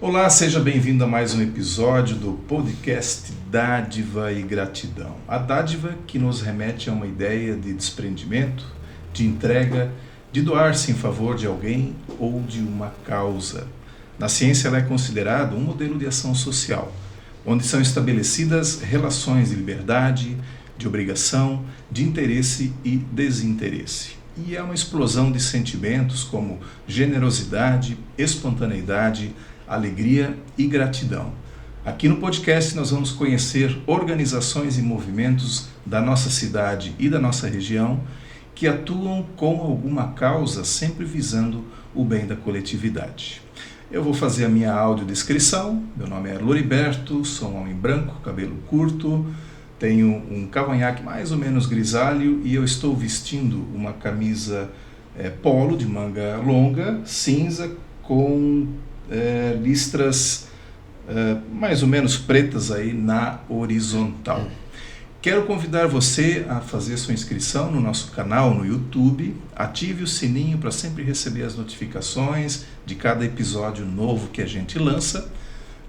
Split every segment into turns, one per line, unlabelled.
Olá, seja bem-vindo a mais um episódio do podcast Dádiva e Gratidão. A dádiva que nos remete a uma ideia de desprendimento, de entrega, de doar-se em favor de alguém ou de uma causa. Na ciência ela é considerada um modelo de ação social, onde são estabelecidas relações de liberdade, de obrigação, de interesse e desinteresse. E é uma explosão de sentimentos como generosidade, espontaneidade, alegria e gratidão. Aqui no podcast nós vamos conhecer organizações e movimentos da nossa cidade e da nossa região que atuam com alguma causa, sempre visando o bem da coletividade. Eu vou fazer a minha audiodescrição. Meu nome é Loriberto, sou um homem branco, cabelo curto, tenho um cavanhaque mais ou menos grisalho e eu estou vestindo uma camisa polo de manga longa, cinza, com listras mais ou menos pretas aí na horizontal. Quero convidar você a fazer sua inscrição no nosso canal no YouTube, ative o sininho para sempre receber as notificações de cada episódio novo que a gente lança.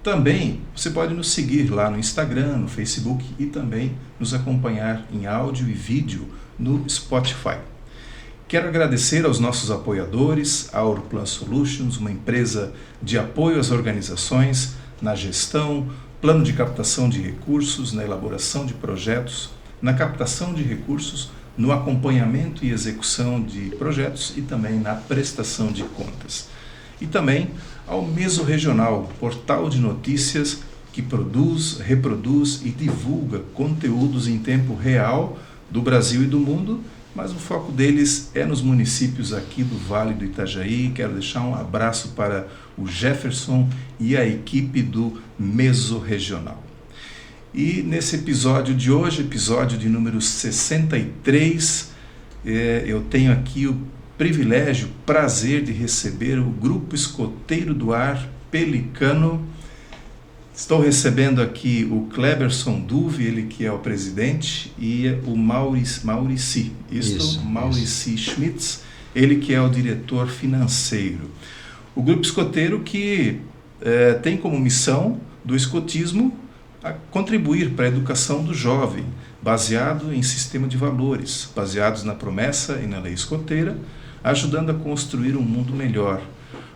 Também você pode nos seguir lá no Instagram, no Facebook e também nos acompanhar em áudio e vídeo no Spotify. Quero agradecer aos nossos apoiadores, a Aurplan Solutions, uma empresa de apoio às organizações na gestão, plano de captação de recursos, na elaboração de projetos, na captação de recursos, no acompanhamento e execução de projetos e também na prestação de contas. E também ao Mesorregional, portal de notícias que produz, reproduz e divulga conteúdos em tempo real do Brasil e do mundo, mas o foco deles é nos municípios aqui do Vale do Itajaí. Quero deixar um abraço para o Jefferson e a equipe do Mesorregional. E nesse episódio de hoje, episódio de número 63, eu tenho aqui o privilégio, prazer de receber o Grupo Escoteiro do Ar Pelicano. Estou recebendo aqui o Cleberson Duve, ele que é o presidente, e o Maurici Schmitz, ele que é o diretor financeiro. O Grupo Escoteiro que tem como missão do escotismo a contribuir para a educação do jovem, baseado em sistema de valores, baseados na promessa e na lei escoteira, ajudando a construir um mundo melhor,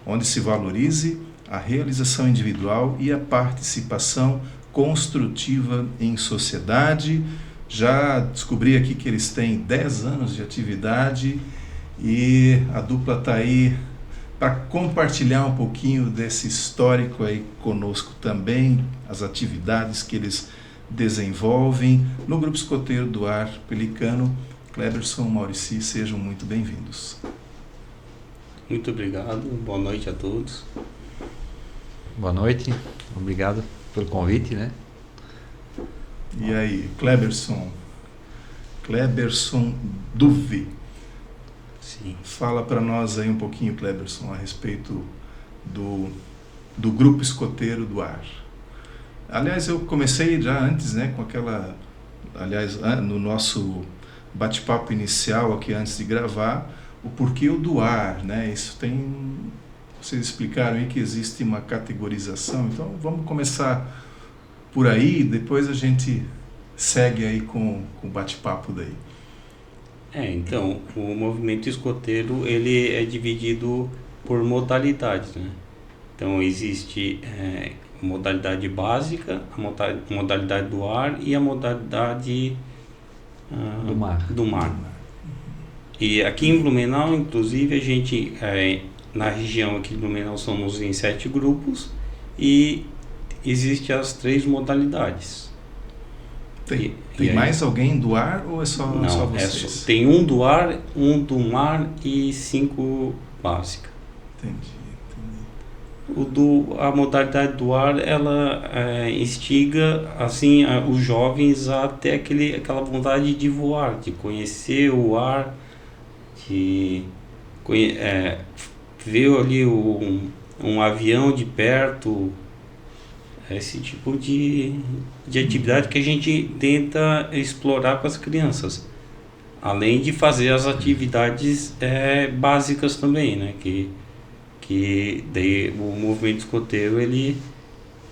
onde se valorize a realização individual e a participação construtiva em sociedade. Já descobri aqui que eles têm 10 anos de atividade e a dupla está aí para compartilhar um pouquinho desse histórico aí conosco também, as atividades que eles desenvolvem no Grupo Escoteiro do Ar Pelicano. Cleberson, Maurici, sejam muito bem-vindos.
Muito obrigado, boa noite a todos.
Boa noite, obrigado pelo convite, né?
E aí, Cleberson Duve.
Sim.
Fala para nós aí um pouquinho, Cleberson, a respeito do Grupo Escoteiro do Ar. Aliás, eu comecei já antes, né, com aquela... Aliás, no nosso bate-papo inicial aqui antes de gravar, o porquê o do ar, né? Isso tem... Vocês explicaram aí que existe uma categorização, então vamos começar por aí, depois a gente segue aí com o bate-papo daí.
Então, o movimento escoteiro, ele é dividido por modalidades, né? Então, existe a modalidade básica, a modalidade do ar e a modalidade do mar. E aqui em Blumenau, inclusive, a gente... na região aqui de Blumenau somos em 7 grupos e existem as 3 modalidades.
Tem mais alguém do ar ou é só vocês?
Tem um do ar, um do mar e 5 básicas.
Entendi.
A modalidade do ar, ela instiga assim, os jovens a ter aquela vontade de voar, de conhecer o ar, de ver ali um avião de perto, esse tipo de atividade que a gente tenta explorar com as crianças, além de fazer as atividades básicas também, né, que que daí o movimento escoteiro, ele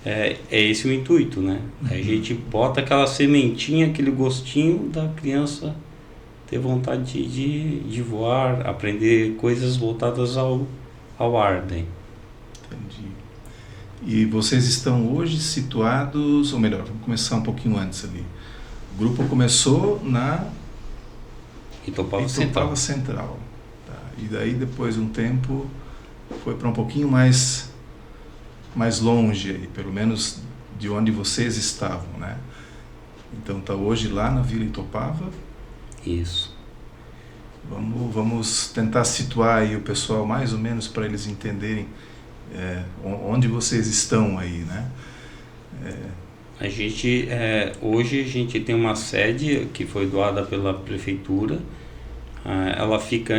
é esse o intuito, né? A gente bota aquela sementinha, aquele gostinho da criança ter vontade de voar, aprender coisas voltadas ao ar, né?
Entendi. E vocês estão hoje situados, ou melhor, vamos começar um pouquinho antes ali. O grupo começou na
Itopava
Central. Tá. E daí, depois de um tempo, foi para um pouquinho mais longe, aí, pelo menos de onde vocês estavam, né? Então está hoje lá na Vila Itopava.
Isso.
Vamos tentar situar aí o pessoal mais ou menos para eles entenderem onde vocês estão aí, né?
A gente, hoje a gente tem uma sede que foi doada pela prefeitura. Ela fica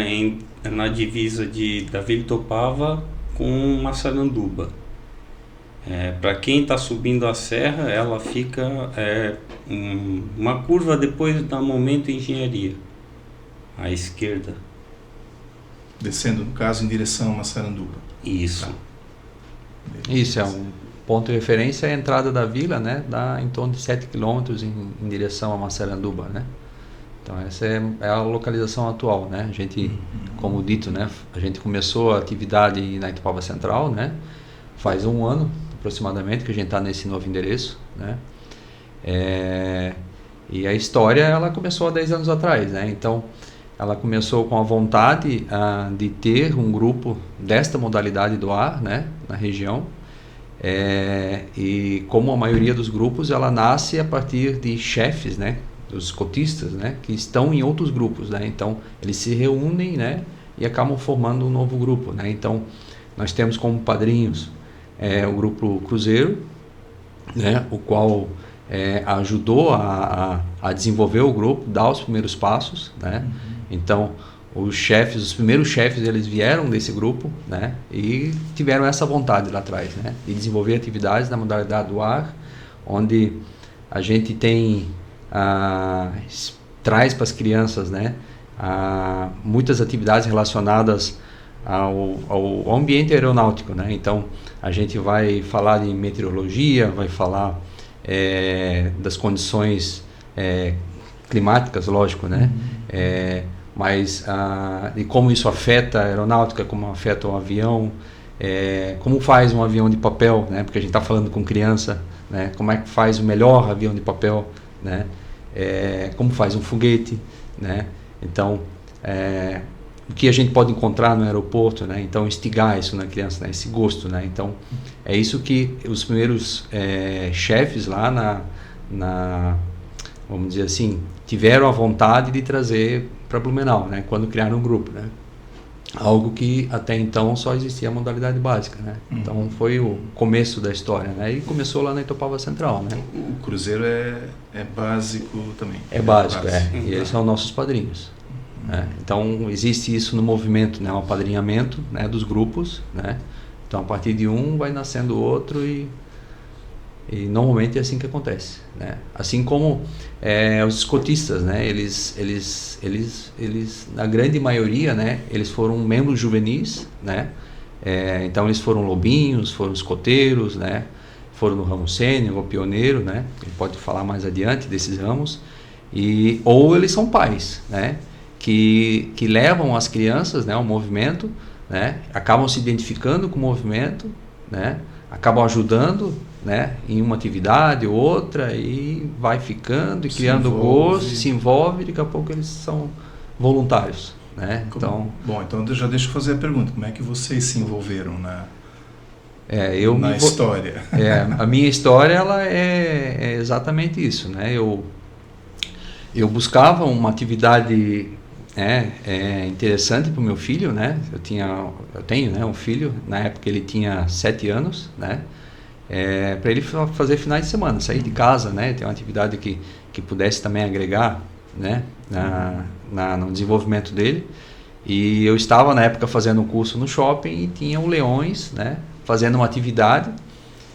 na divisa da Vila Itopava com Massaranduba. Para quem está subindo a serra, ela fica uma curva depois da Momento Engenharia, à esquerda.
Descendo, no caso, em direção a Massaranduba.
Isso.
Tá.
Isso, é um ponto de referência, é a entrada da vila, né? Dá em torno de 7 quilômetros em direção a Massaranduba, né? Então essa é a localização atual, né? A gente, como dito, né? A gente começou a atividade na Itopava Central, né? Faz um ano aproximadamente que a gente está nesse novo endereço, né? E a história, ela começou há 10 anos atrás, né? Então ela começou com a vontade de ter um grupo desta modalidade do ar, né, na região. E como a maioria dos grupos, ela nasce a partir de chefes, né, dos cotistas, né, que estão em outros grupos, né. Então eles se reúnem, né, e acabam formando um novo grupo, né. Então nós temos como padrinhos o grupo Cruzeiro, né, o qual ajudou a desenvolver o grupo, dar os primeiros passos, né. Então, os primeiros chefes, eles vieram desse grupo, né, e tiveram essa vontade lá atrás, né, de desenvolver atividades na modalidade do ar, onde a gente traz para as crianças, né, muitas atividades relacionadas ao ambiente aeronáutico, né. Então, a gente vai falar de meteorologia, vai falar das condições climáticas, lógico, né, mas de como isso afeta a aeronáutica, como afeta o avião, como faz um avião de papel, né? Porque a gente está falando com criança, né? Como é que faz o melhor avião de papel, né? Como faz um foguete, né? Então, o que a gente pode encontrar no aeroporto, né? Então, instigar isso na criança, né? Esse gosto, né? Então, é isso que os primeiros chefes lá vamos dizer assim, tiveram a vontade de trazer para Blumenau, né, quando criaram um grupo, né, algo que até então só existia a modalidade básica, né, então foi o começo da história, né, e começou lá na Itopava Central, né.
O Cruzeiro é básico também?
É básico, e eles são nossos padrinhos, né, então existe isso no movimento, né, um apadrinhamento, né, dos grupos, né, então a partir de um vai nascendo o outro e normalmente é assim que acontece, né? Assim como os escotistas, né? Eles na grande maioria, né? Eles foram membros juvenis, né? Então eles foram lobinhos, foram escoteiros, né? Foram no ramo sênior ou pioneiro, né? Ele pode falar mais adiante desses ramos. Ou eles são pais, né? Que levam as crianças, né? Ao movimento, né? Acabam se identificando com o movimento, né? Acabam ajudando, né, em uma atividade ou outra e vai ficando e criando gosto, se envolve e daqui a pouco eles são voluntários, né? Então
eu já deixo eu fazer a pergunta, como é que vocês se envolveram na história?
A minha história, ela é exatamente isso, né? Eu buscava uma atividade interessante para o meu filho, né? Eu tenho, né, um filho, na época ele tinha 7 anos, né? Para ele fazer finais de semana, sair de casa, né? Ter uma atividade que pudesse também agregar, né? No desenvolvimento dele. E eu estava na época fazendo um curso no shopping e tinha o Leões, né? Fazendo uma atividade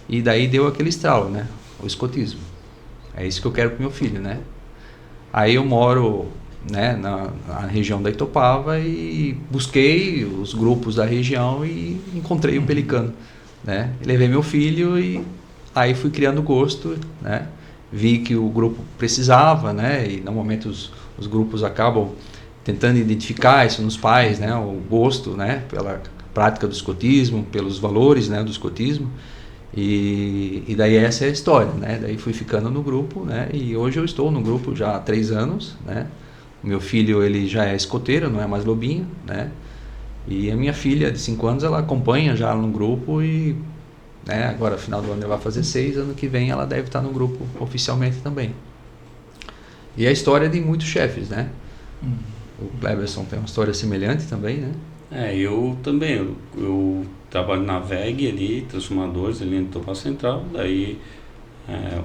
e daí deu aquele estralo, né? O escotismo. É isso que eu quero para o meu filho, né? Aí eu moro né, na região da Itopava e busquei os grupos da região e encontrei o Pelicano, né? Levei meu filho e aí fui criando gosto, né? Vi que o grupo precisava, né? E normalmente os grupos acabam tentando identificar isso nos pais, né? O gosto, né? Pela prática do escotismo, pelos valores, né? Do escotismo. E daí essa é a história, né? Daí fui ficando no grupo, né? E hoje eu estou no grupo já há 3 anos, né? O meu filho, ele já é escoteiro, não é mais lobinho, né? E a minha filha de 5 anos, ela acompanha já no grupo e, né, agora final do ano ela vai fazer 6, ano que vem ela deve estar no grupo oficialmente também. E a história de muitos chefes, né? O Cleberson tem uma história semelhante também, né?
Eu também, eu trabalho na VEG ali, transformadores ali no Topaz Central, daí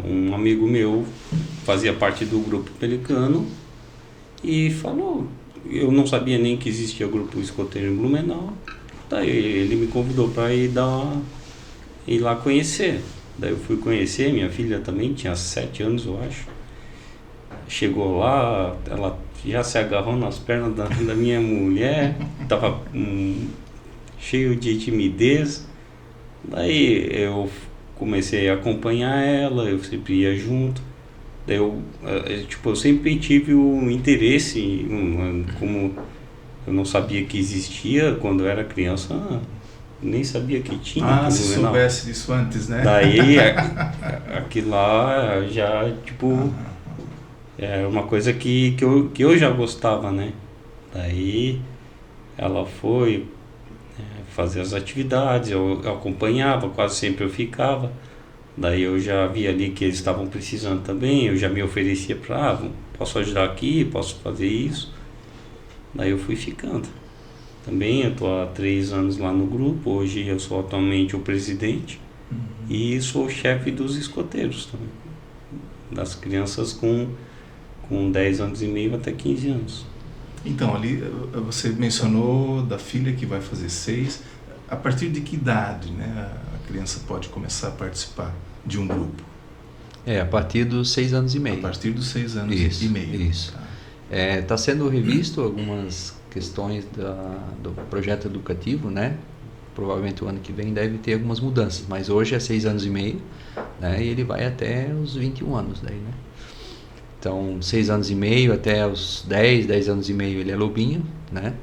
um amigo meu fazia parte do grupo Pelicano e falou, eu não sabia nem que existia o grupo escoteiro em Blumenau, daí ele me convidou para ir lá conhecer. Daí eu fui conhecer, minha filha também tinha 7 anos, eu acho. Chegou lá, ela já se agarrou nas pernas da minha mulher, estava cheio de timidez. Daí eu comecei a acompanhar ela, eu sempre ia junto. Daí eu sempre tive o interesse, como eu não sabia que existia quando eu era criança, nem sabia que tinha.
Se soubesse disso antes, né?
Daí aquilo lá já, é uma coisa que eu já gostava, né? Daí ela foi fazer as atividades, eu acompanhava, quase sempre eu ficava. Daí eu já via ali que eles estavam precisando também, eu já me oferecia para, posso ajudar aqui, posso fazer isso. Daí eu fui ficando. Também eu estou há 3 anos lá no grupo, hoje eu sou atualmente o presidente e sou o chefe dos escoteiros também, das crianças com 10 anos e meio até 15 anos.
Então, ali você mencionou da filha que vai fazer 6. A partir de que idade, né, a criança pode começar a participar de um grupo?
A partir dos 6 anos e meio.
A partir dos 6 anos e meio.
Isso. Está sendo revisto algumas questões do projeto educativo, né? Provavelmente o ano que vem deve ter algumas mudanças, mas hoje é 6 anos e meio, né? E ele vai até os 21 anos daí, né? Então, 6 anos e meio até os 10 anos e meio ele é lobinho, né?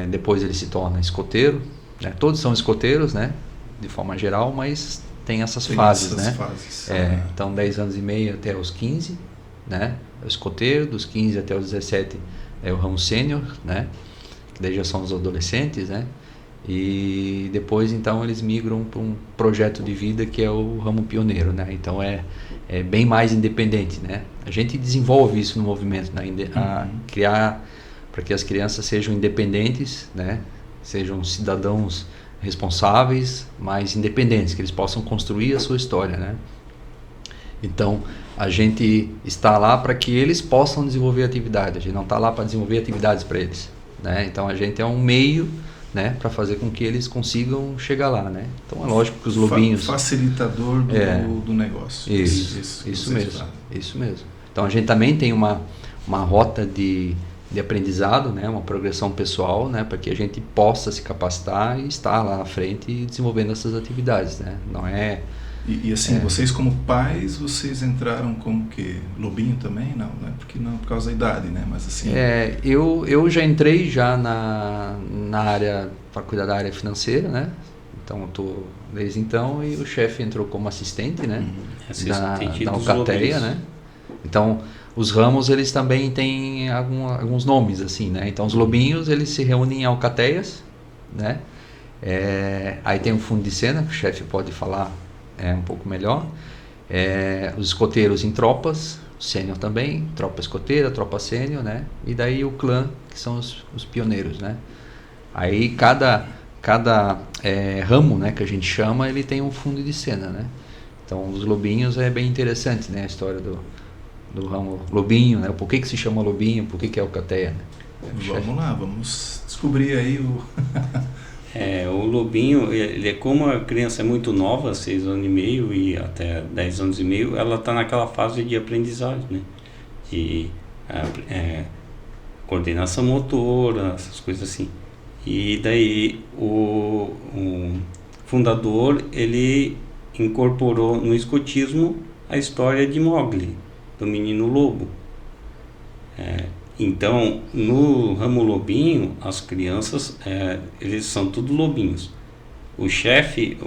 Depois ele se torna escoteiro, né? Todos são escoteiros, né? De forma geral, mas tem essas fases, né? Então, 10 anos e meio até os 15, né? É o escoteiro, dos 15 até os 17 é o ramo sênior, né? Que daí já são os adolescentes, né? E depois, então, eles migram para um projeto de vida que é o ramo pioneiro, né? Então, é bem mais independente, né? A gente desenvolve isso no movimento, né? A criar para que as crianças sejam independentes, né? Sejam cidadãos responsáveis, mas independentes, que eles possam construir a sua história, né? Então, a gente está lá para que eles possam desenvolver atividade, a gente não está lá para desenvolver atividades para eles, né? Então, a gente é um meio, né, para fazer com que eles consigam chegar lá, né? Então, é lógico que os lobinhos...
Facilitador do negócio.
Isso mesmo. Então, a gente também tem uma rota de aprendizado, né, uma progressão pessoal, né, para que a gente possa se capacitar e estar lá na frente e desenvolvendo essas atividades, né? Não é...
E assim, vocês como pais, vocês entraram como que? Lobinho também? Não, né? Porque não, por causa da idade, né? Mas assim...
Eu já entrei já na área, para cuidar da área financeira, né? Então, eu estou desde então, e o chefe entrou como assistente, né? Da Alcateia, né? Então, os ramos, eles também têm alguns nomes, assim, né? Então, os lobinhos, eles se reúnem em alcateias, né? Aí tem o fundo de cena, que o chefe pode falar um pouco melhor. Os escoteiros em tropas, sênior também, tropa escoteira, tropa sênior, né? E daí o clã, que são os pioneiros, né? Aí cada ramo, né, que a gente chama, ele tem um fundo de cena, né? Então, os lobinhos é bem interessante, né? A história do ramo lobinho, né? Por que se chama lobinho, por que é alcateia, né?
Vamos lá, vamos descobrir aí o...
O lobinho, ele é como a criança é muito nova, 6 anos e meio e até 10 anos e meio, ela está naquela fase de aprendizagem, né? coordenação motora, essas coisas assim. E daí o fundador, ele incorporou no escotismo a história de Mowgli, do menino lobo. Então, no ramo lobinho, as crianças, eles são tudo lobinhos. O chefe,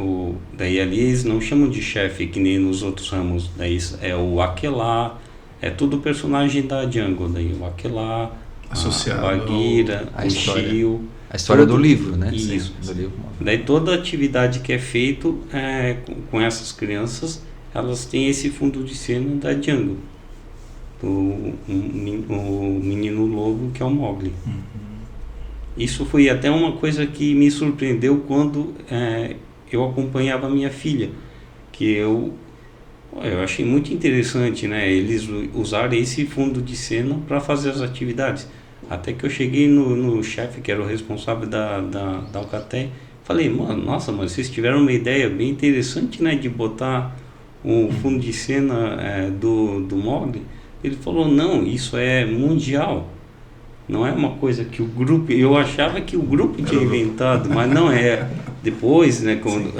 daí ali eles não chamam de chefe que nem nos outros ramos, daí é o Aquelá, é tudo personagem da Jungle, daí o Aquelá,
associado
a Bagheera,
a
o
história.
Shio.
A história do livro, né?
Isso.
Sim, do livro.
Daí toda atividade que é feito com essas crianças, elas têm esse fundo de cena da Jungle, o menino lobo, que é o Mowgli. Isso foi até uma coisa que me surpreendeu quando eu acompanhava a minha filha, que eu achei muito interessante, né? Eles usarem esse fundo de cena para fazer as atividades. Até que eu cheguei no chefe, que era o responsável da Alcatel, falei, nossa, mas vocês tiveram uma ideia bem interessante, né, de botar um fundo de cena do Mowgli. Ele falou, não, isso é mundial, não é uma coisa que o grupo, eu achava que o grupo tinha inventado, mas não é. Depois, né, quando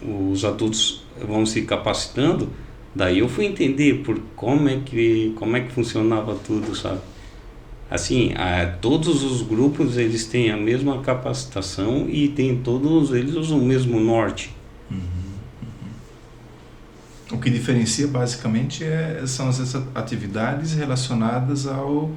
os adultos vão se capacitando, daí eu fui entender como é que funcionava tudo, sabe? Assim, todos os grupos, eles têm a mesma capacitação e todos eles usam o mesmo norte.
O que diferencia basicamente são as atividades relacionadas ao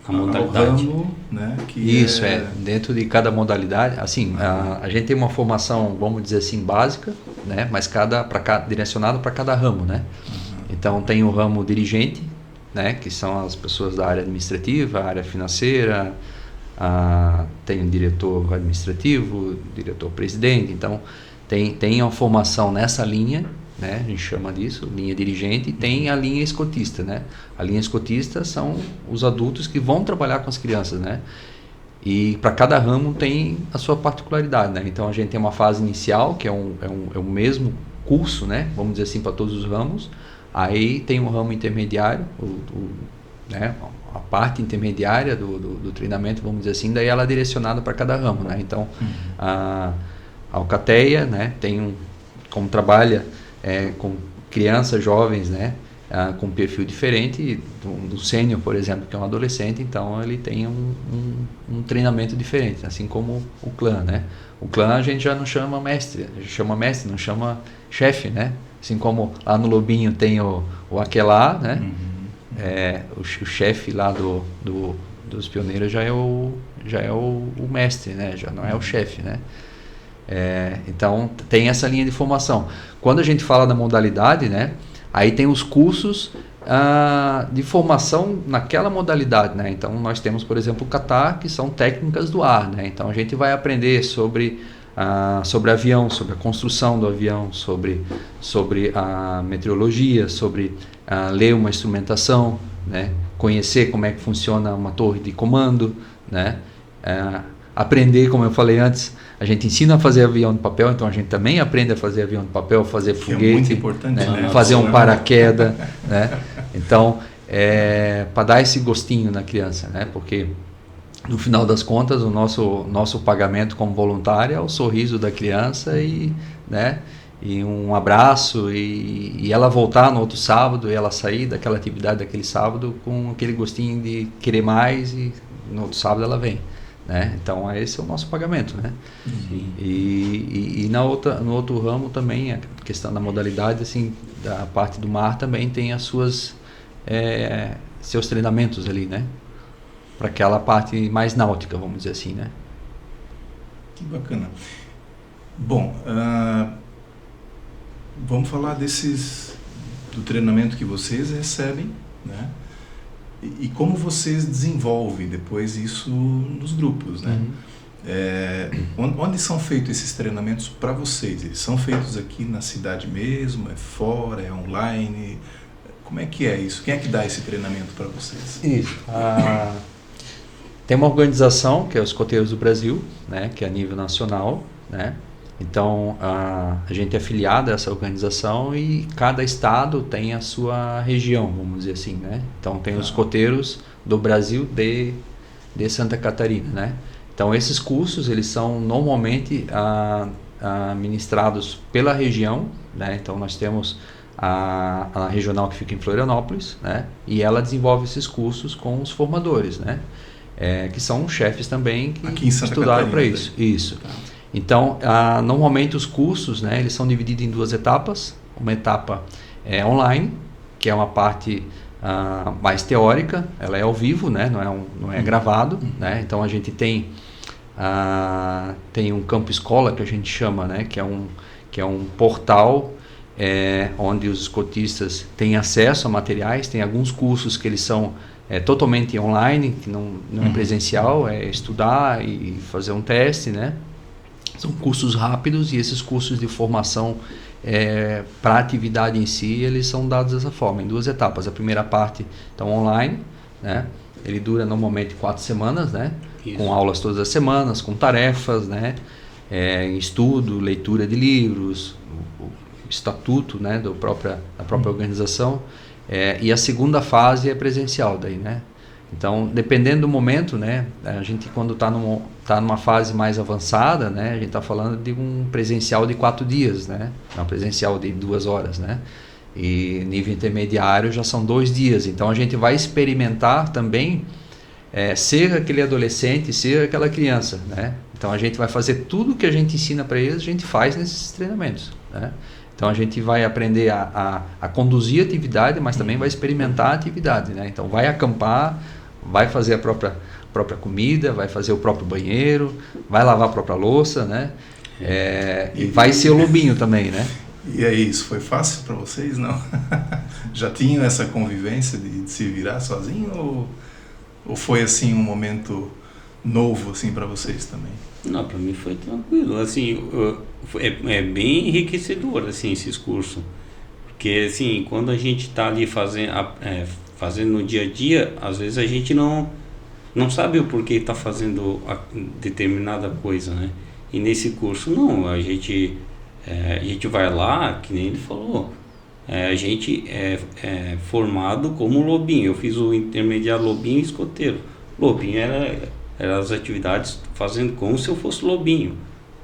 modalidade.
ramo, né? Que
isso, dentro de cada modalidade, assim, a gente tem uma formação, vamos dizer assim, básica, né? Mas direcionado para cada ramo, né? Então tem o ramo dirigente, né, que são as pessoas da área administrativa, área financeira, tem o diretor administrativo, diretor-presidente, então tem uma formação nessa linha, né, a gente chama disso, linha dirigente, e tem a linha escotista, né? A linha escotista são os adultos que vão trabalhar com as crianças, né? E para cada ramo tem a sua particularidade, né? Então a gente tem uma fase inicial, que é o mesmo curso, né, vamos dizer assim, para todos os ramos. Aí tem um ramo intermediário, né, a parte intermediária do treinamento, vamos dizer assim, daí ela é direcionada para cada ramo, né? Então, a Alcateia, né, como trabalha com crianças, jovens, né, com um perfil diferente do sênior, por exemplo, que é um adolescente, então ele tem um treinamento diferente, assim como o clã, né? O clã a gente já não chama mestre, a gente chama mestre, não chama chefe, né? Assim como lá no Lobinho tem o Aquelá, né? O chefe lá dos pioneiros já é o mestre, né? Já não é o chefe, né? Então tem essa linha de formação. Quando a gente fala da modalidade, né? Aí tem os cursos de formação naquela modalidade, né? Então nós temos, por exemplo, o Catar, que são técnicas do ar, né? Então a gente vai aprender sobre avião, sobre a construção do avião, sobre a meteorologia, sobre ler uma instrumentação, né? Conhecer como é que funciona uma torre de comando, né? Aprender, como eu falei antes, a gente ensina a fazer avião de papel, então a gente também aprende a fazer avião de papel, fazer foguete,
é muito importante,
né?
Né?
Fazer um paraquedas, né? Então, para dar esse gostinho na criança, né? Porque no final das contas, o nosso pagamento como voluntário é o sorriso da criança né? E um abraço e ela voltar no outro sábado e ela sair daquela atividade daquele sábado com aquele gostinho de querer mais e no outro sábado ela vem, né? Então esse é o nosso pagamento, né? E no outro ramo também, a questão da modalidade, assim, da parte do mar também tem as seus treinamentos ali, né? Para aquela parte mais náutica, vamos dizer assim, né?
Que bacana. Bom, vamos falar do treinamento que vocês recebem, né? E como vocês desenvolvem depois isso nos grupos, né? Onde são feitos esses treinamentos para vocês? Eles são feitos aqui na cidade mesmo? É fora? É online? Como é que é isso? Quem é que dá esse treinamento para vocês?
Isso. Tem uma organização que é os Escoteiros do Brasil, né, que é a nível nacional, né? Então, a gente é afiliado a essa organização e cada estado tem a sua região, vamos dizer assim, né? Então, tem os escoteiros do Brasil de Santa Catarina, né? Então, esses cursos, eles são normalmente ministrados pela região, né? Então, nós temos a regional que fica em Florianópolis, né? E ela desenvolve esses cursos com os formadores, né? Que são chefes também que estudaram para isso. Isso. Tá. Então, normalmente os cursos, né, eles são divididos em 2 etapas. Uma etapa é online, que é uma parte mais teórica, ela é ao vivo, né, não é gravado, né? Então a gente tem um campo escola que a gente chama, né, que é um portal onde os escotistas têm acesso a materiais. Tem alguns cursos que eles são totalmente online, que não é presencial, é estudar e fazer um teste, né? São cursos rápidos, e esses cursos de formação para a atividade em si, eles são dados dessa forma, em 2 etapas. A primeira parte, então, online, né? Ele dura normalmente 4 semanas, né? Isso. Com aulas todas as semanas, com tarefas, né? Estudo, leitura de livros, o estatuto, né? Da própria organização. E a segunda fase é presencial daí, né? Então, dependendo do momento, né, a gente quando está numa fase mais avançada, né, a gente está falando de um presencial de 4 dias, né, um presencial de 2 horas, né, e nível intermediário já são 2 dias. Então, a gente vai experimentar também ser aquele adolescente, ser aquela criança, né. Então, a gente vai fazer tudo que a gente ensina para eles, a gente faz nesses treinamentos, né. Então, a gente vai aprender a conduzir a atividade, mas também vai experimentar a atividade, né. Então, vai acampar, vai fazer a própria comida, vai fazer o próprio banheiro, vai lavar a própria louça, né? E vai ser o lobinho também, né?
E aí, isso foi fácil para vocês, não? Já tinham essa convivência de se virar sozinho, ou foi assim um momento novo assim para vocês também?
Não, para mim foi tranquilo, assim, é bem enriquecedor assim esses cursos, porque assim, quando a gente está ali fazendo no dia a dia, às vezes a gente não sabe o porquê está fazendo determinada coisa, né? E nesse curso não, a gente vai lá, que nem ele falou, a gente é formado como lobinho. Eu fiz o intermediário lobinho e escoteiro. Lobinho era as atividades fazendo como se eu fosse lobinho.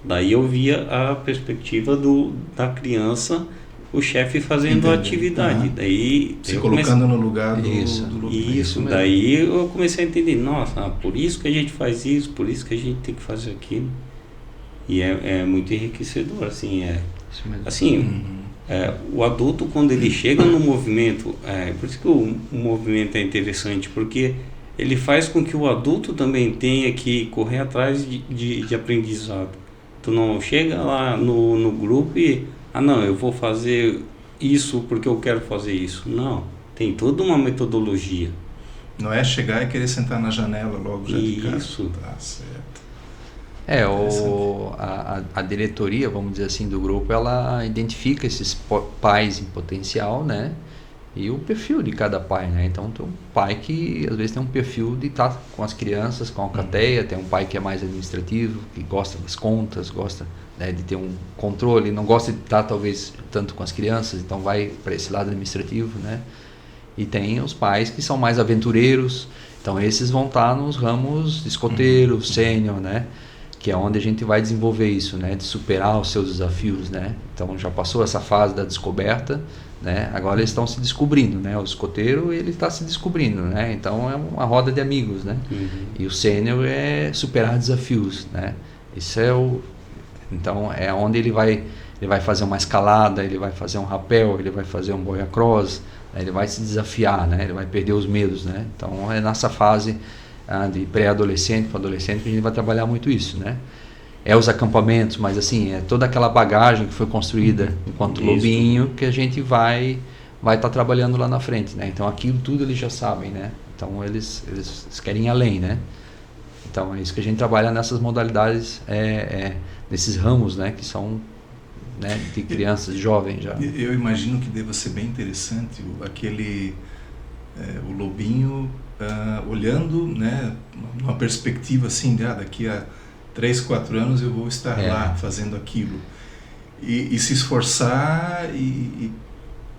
Daí eu via a perspectiva do criança, o chefe fazendo a atividade. Daí
se colocando no lugar do lobinho.
Isso, daí eu comecei a entender, nossa, por isso que a gente faz isso, por isso que a gente tem que fazer aquilo. E é muito enriquecedor, assim, o adulto, quando ele chega no movimento, por isso que o movimento é interessante, porque ele faz com que o adulto também tenha que correr atrás de aprendizado. Tu não chega lá no grupo e não, eu vou fazer isso porque eu quero fazer isso. Não, tem toda uma metodologia.
Não é chegar e querer sentar na janela logo já de cara.
Isso.
Tá certo.
A diretoria, vamos dizer assim, do grupo, ela identifica esses pais em potencial, né? E o perfil de cada pai, né? Então tem um pai que às vezes tem um perfil de estar com as crianças, com a alcateia, tem um pai que é mais administrativo, que gosta das contas, gosta, né, de ter um controle, não gosta de estar talvez tanto com as crianças, então vai para esse lado administrativo, né? E tem os pais que são mais aventureiros, então esses vão estar nos ramos de escoteiro, sênior, né? Que é onde a gente vai desenvolver isso, né? De superar os seus desafios, né? Então já passou essa fase da descoberta, né? Agora eles estão se descobrindo, né? O escoteiro, ele está se descobrindo, né? Então é uma roda de amigos, né? E o sênior é superar desafios, né? Isso então é onde ele vai fazer uma escalada, ele vai fazer um rapel, ele vai fazer um boia cross, né? Ele vai se desafiar, né? Ele vai perder os medos, né? Então é nessa fase de pré-adolescente para adolescente que a gente vai trabalhar muito isso, né? Os acampamentos, mas assim, toda aquela bagagem que foi construída enquanto lobinho que a gente vai estar trabalhando lá na frente, né? Então aquilo tudo eles já sabem, né? Então eles querem ir além, né? Então é isso que a gente trabalha nessas modalidades, nesses ramos, né? Que são, né, de crianças, jovens já.
Eu imagino que deva ser bem interessante o lobinho olhando, né, uma perspectiva assim, daqui a 3, 4 anos eu vou estar lá fazendo aquilo. E se esforçar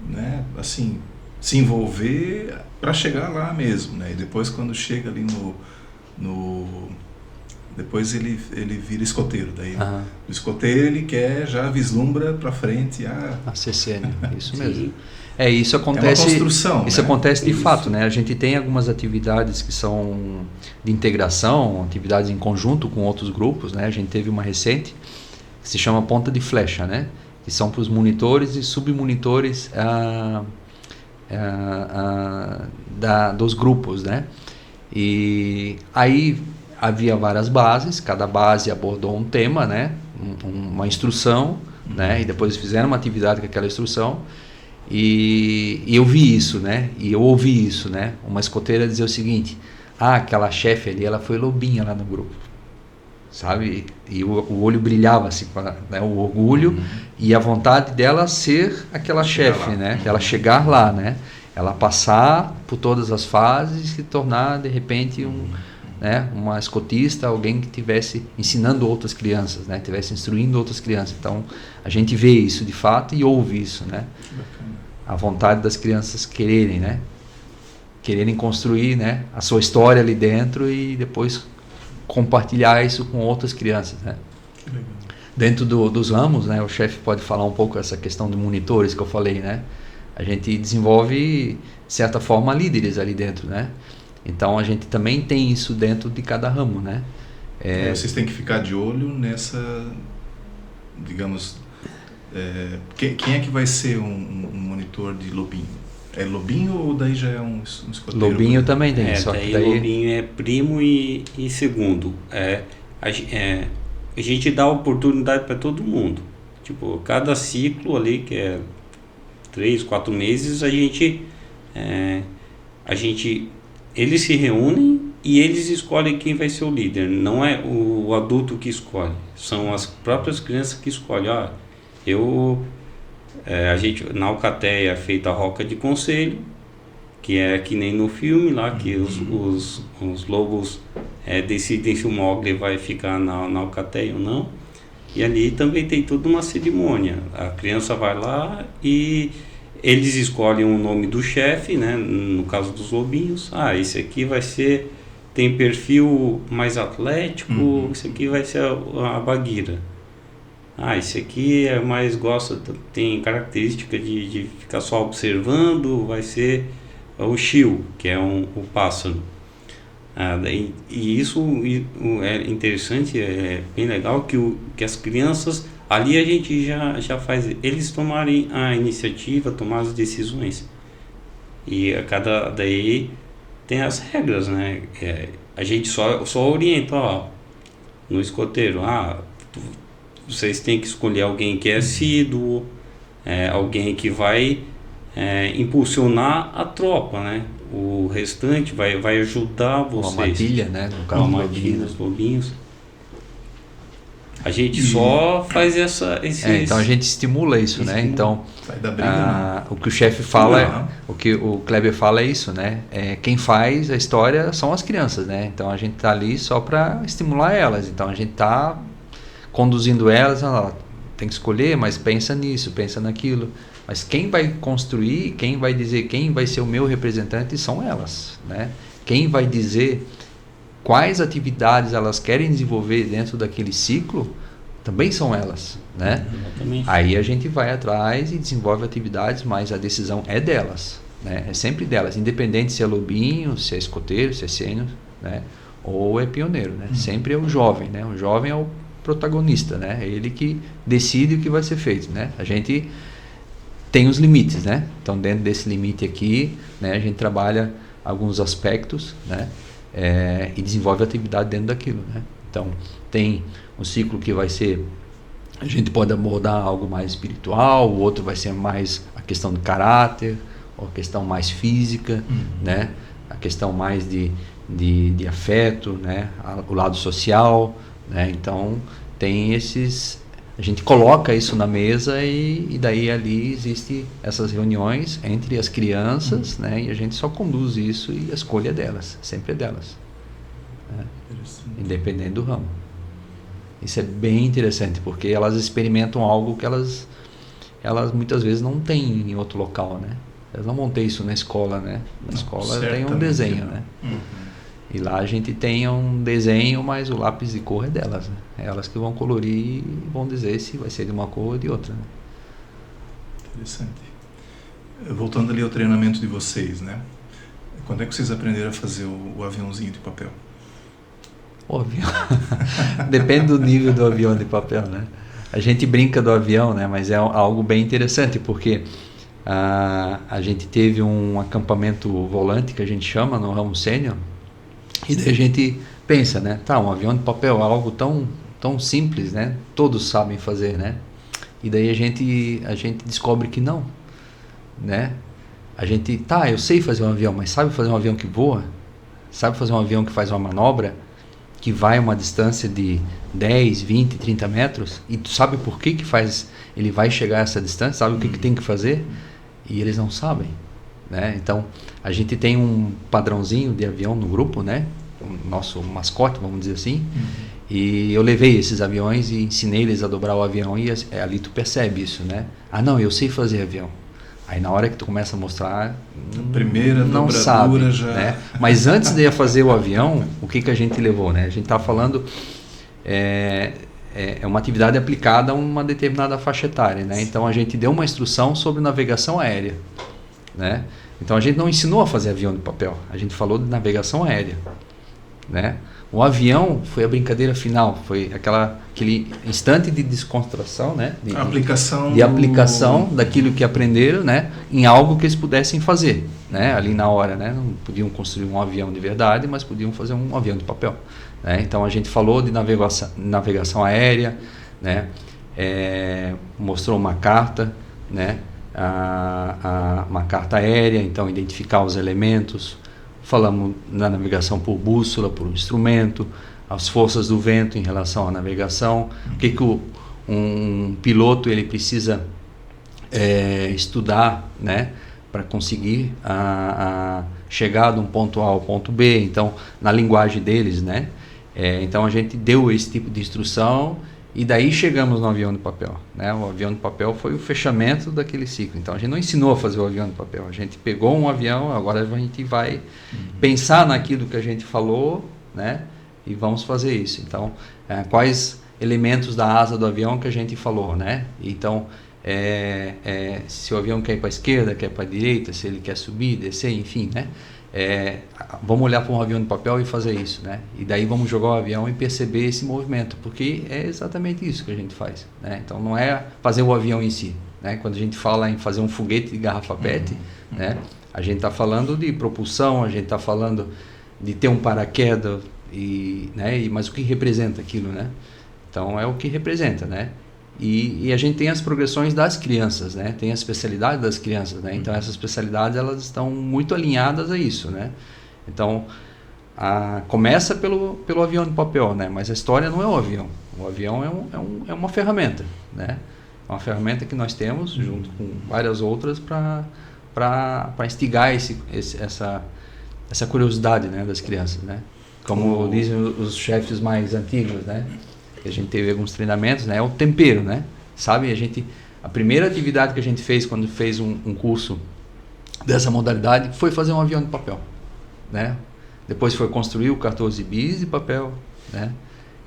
né, assim, se envolver para chegar lá mesmo, né? E depois quando chega ali depois ele vira escoteiro, daí o escoteiro ele já vislumbra para frente a
CCN, isso mesmo. Isso acontece.
É uma construção.
Isso, né? Acontece de
isso.
fato, né? A gente tem algumas atividades que são de integração, atividades em conjunto com outros grupos, né? A gente teve uma recente que se chama Ponta de Flecha, né? Que são para os monitores e submonitores dos grupos, né? E aí havia várias bases, cada base abordou um tema, né? Uma instrução, né? E depois fizeram uma atividade com aquela instrução. E eu vi isso, né? E eu ouvi isso, né? Uma escoteira dizer o seguinte: aquela chefe ali, ela foi lobinha lá no grupo, sabe? E o olho brilhava assim, né? O orgulho e a vontade dela ser aquela chefe, né? Ela chegar lá, né? Ela passar por todas as fases e se tornar de repente né? Uma escotista, alguém que estivesse ensinando outras crianças, né? Estivesse instruindo outras crianças. Então a gente vê isso de fato e ouve isso, né? A vontade das crianças quererem, né? Quererem construir, né? A sua história ali dentro e depois compartilhar isso com outras crianças, né? Dentro dos ramos, né? O chefe pode falar um pouco essa questão de monitores que eu falei, né? A gente desenvolve, de certa forma, líderes ali dentro, né? Então a gente também tem isso dentro de cada ramo, né?
Vocês têm que ficar de olho nessa, digamos, quem é que vai ser um monitor de lobinho? É lobinho ou daí já é um escoteiro?
Lobinho também tem, só que daí...
lobinho é primo e segundo. A gente dá oportunidade para todo mundo. Tipo, cada ciclo ali, que é 3, 4 meses, eles se reúnem e eles escolhem quem vai ser o líder. Não é o adulto que escolhe, são as próprias crianças que escolhem. A gente na Alcateia é feita a roca de conselho, que é que nem no filme lá, que os lobos decidem se o Mowgli vai ficar na Alcateia ou não. E ali também tem toda uma cerimônia. A criança vai lá e eles escolhem o nome do chefe, né? No caso dos lobinhos. Esse aqui tem perfil mais atlético, esse aqui vai ser a Bagheera. Esse aqui tem característica de ficar só observando, vai ser o Shio, que é o pássaro. E isso é interessante, é bem legal que as crianças, ali a gente já faz eles tomarem a iniciativa, tomar as decisões. E daí tem as regras, né? A gente só orienta, no escoteiro, vocês têm que escolher alguém que é assíduo, alguém que vai impulsionar a tropa, né? O restante vai ajudar vocês.
Uma matilha, né? No caso
dos lobinhos. A gente só faz
então a gente estimula isso, né? Então
vai dar briga,
o que o chefe fala, o que o Kleber fala é isso, né? Quem faz a história são as crianças, né? Então a gente tá ali só para estimular elas. Então a gente tá conduzindo elas, tem que escolher, mas pensa nisso, pensa naquilo. Mas quem vai construir, quem vai dizer quem vai ser o meu representante são elas, né? Quem vai dizer quais atividades elas querem desenvolver dentro daquele ciclo também são elas, né?
Exatamente.
Aí a gente vai atrás e desenvolve atividades, mas a decisão é delas, né? É sempre delas, independente se é lobinho, se é escoteiro, se é sênior, né? Ou é pioneiro, né? Sempre é o jovem, né? O jovem é o protagonista, né? É ele que decide o que vai ser feito, né? A gente tem os limites, né? Então dentro desse limite aqui, né, a gente trabalha alguns aspectos, né? E desenvolve atividade dentro daquilo, né? Então tem um ciclo que vai ser, a gente pode abordar algo mais espiritual, o outro vai ser mais a questão do caráter, ou a questão mais física, né? A questão mais de afeto, né? O lado social, né? Então tem a gente coloca isso na mesa e daí ali existe essas reuniões entre as crianças, né? E a gente só conduz isso e a escolha é delas, sempre é delas, né? Independente do ramo. Isso é bem interessante, porque elas experimentam algo que elas muitas vezes não têm em outro local, né? Elas não vão ter isso na escola, né? Na escola tem um desenho, né? E lá a gente tem um desenho, mas o lápis de cor é delas, né? É elas que vão colorir e vão dizer se vai ser de uma cor ou de outra, né?
Interessante. Voltando ali ao treinamento de vocês, né? Quando é que vocês aprenderam a fazer o aviãozinho de papel?
O avião. Depende do nível do avião de papel, né? A gente brinca do avião, né? Mas é algo bem interessante, porque a gente teve um acampamento volante, que a gente chama, no ramo sênior, e daí a gente pensa, né? Tá, um avião de papel é algo tão simples, né? Todos sabem fazer, né? E daí a gente descobre que não, né? A gente, eu sei fazer um avião, mas sabe fazer um avião que voa? Sabe fazer um avião que faz uma manobra que vai uma distância de 10, 20, 30 metros? E tu sabe por que ele vai chegar a essa distância? Sabe o que tem que fazer? E eles não sabem, né? Então, a gente tem um padrãozinho de avião no grupo, né? O nosso mascote, vamos dizer assim. E eu levei esses aviões e ensinei eles a dobrar o avião, e ali tu percebe isso, né? Não, eu sei fazer avião. Aí na hora que tu começa a mostrar,
a primeira
não sabe, já... né? Mas antes de fazer o avião, o que a gente levou, né? A gente está falando é uma atividade aplicada a uma determinada faixa etária, né? Então a gente deu uma instrução sobre navegação aérea, né? Então a gente não ensinou a fazer avião de papel, a gente falou de navegação aérea, né? O avião foi a brincadeira final, foi aquele instante de descontração, né? De aplicação daquilo que aprenderam, né? Em algo que eles pudessem fazer, né? Ali na hora, né? Não podiam construir um avião de verdade, mas podiam fazer um avião de papel, né? Então a gente falou de navegação aérea, né? Mostrou uma carta, né? Uma carta aérea, então identificar os elementos. Falamos na navegação por bússola, por instrumento, as forças do vento em relação à navegação, o que um piloto ele precisa estudar, né, para conseguir chegar de um ponto A ao ponto B, então na linguagem deles, né? Então a gente deu esse tipo de instrução e daí chegamos no avião de papel, né? O avião de papel foi o fechamento daquele ciclo. Então a gente não ensinou a fazer o avião de papel, a gente pegou um avião, agora a gente vai pensar naquilo que a gente falou, né? E vamos fazer isso. Então, quais elementos da asa do avião que a gente falou, né? Então, se o avião quer ir para a esquerda, quer ir para a direita, se ele quer subir, descer, enfim, né? Vamos olhar para um avião de papel e fazer isso, né? E daí vamos jogar o avião e perceber esse movimento, porque é exatamente isso que a gente faz, né? Então não é fazer o avião em si, né? Quando a gente fala em fazer um foguete de garrafa PET, né? A gente está falando de propulsão, a gente está falando de ter um paraquedas, mas o que representa aquilo, né? Então é o que representa, né? E a gente tem as progressões das crianças, né? Tem a especialidade das crianças, né? Então essas especialidades elas estão muito alinhadas a isso, né? Então começa pelo avião de papel, né? Mas a história não é o avião. O avião é uma ferramenta, né? É uma ferramenta que nós temos junto com várias outras para instigar essa curiosidade, né, das crianças, né? Como dizem os chefes mais antigos, né? Que a gente teve alguns treinamentos, né? É o tempero, né? Sabe? A primeira atividade que a gente fez quando fez um curso dessa modalidade foi fazer um avião de papel, né? Depois foi construir o 14 bis de papel, né?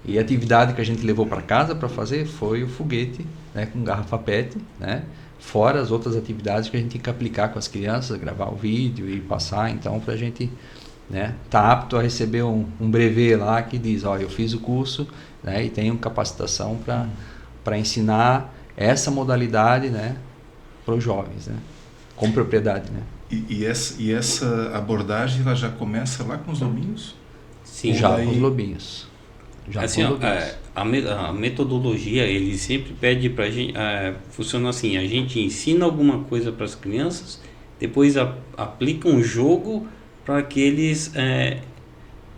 E a atividade que a gente levou para casa para fazer foi o foguete, né? Com garrafa PET, né? Fora as outras atividades que a gente tem que aplicar com as crianças, gravar o vídeo e passar, então, para a gente, né, tá apto a receber um brevet lá que diz, eu fiz o curso, né, e tenho capacitação para ensinar essa modalidade, né, para os jovens, né, com propriedade, né.
E essa abordagem ela já começa lá com os lobinhos?
Sim, já com os lobinhos.
Assim, a metodologia ele sempre pede para a gente, funciona assim, a gente ensina alguma coisa para as crianças, depois aplica um jogo para que eles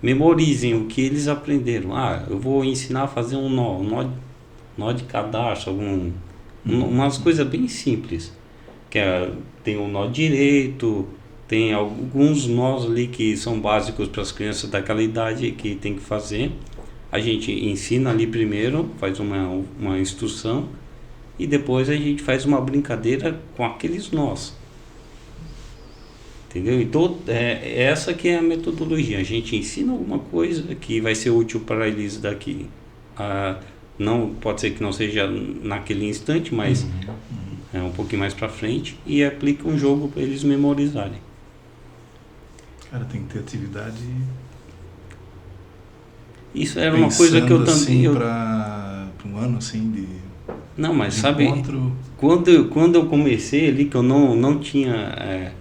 memorizem o que eles aprenderam. Eu vou ensinar a fazer um nó de cadarço, umas coisas bem simples, que tem o nó direito, tem alguns nós ali que são básicos para as crianças daquela idade que tem que fazer. a gente ensina ali primeiro, faz uma instrução e depois a gente faz uma brincadeira com aqueles nós. Entendeu? Então, essa que é a metodologia. A gente ensina alguma coisa que vai ser útil para eles daqui. Não, pode ser que não seja naquele instante, mas um pouquinho mais para frente, e aplica um jogo para eles memorizarem.
Cara, tem que ter atividade.
Isso era uma coisa que eu também.
Assim, para um ano assim de.
Não, mas
de
sabe,
encontro.
quando eu comecei ali, que eu não tinha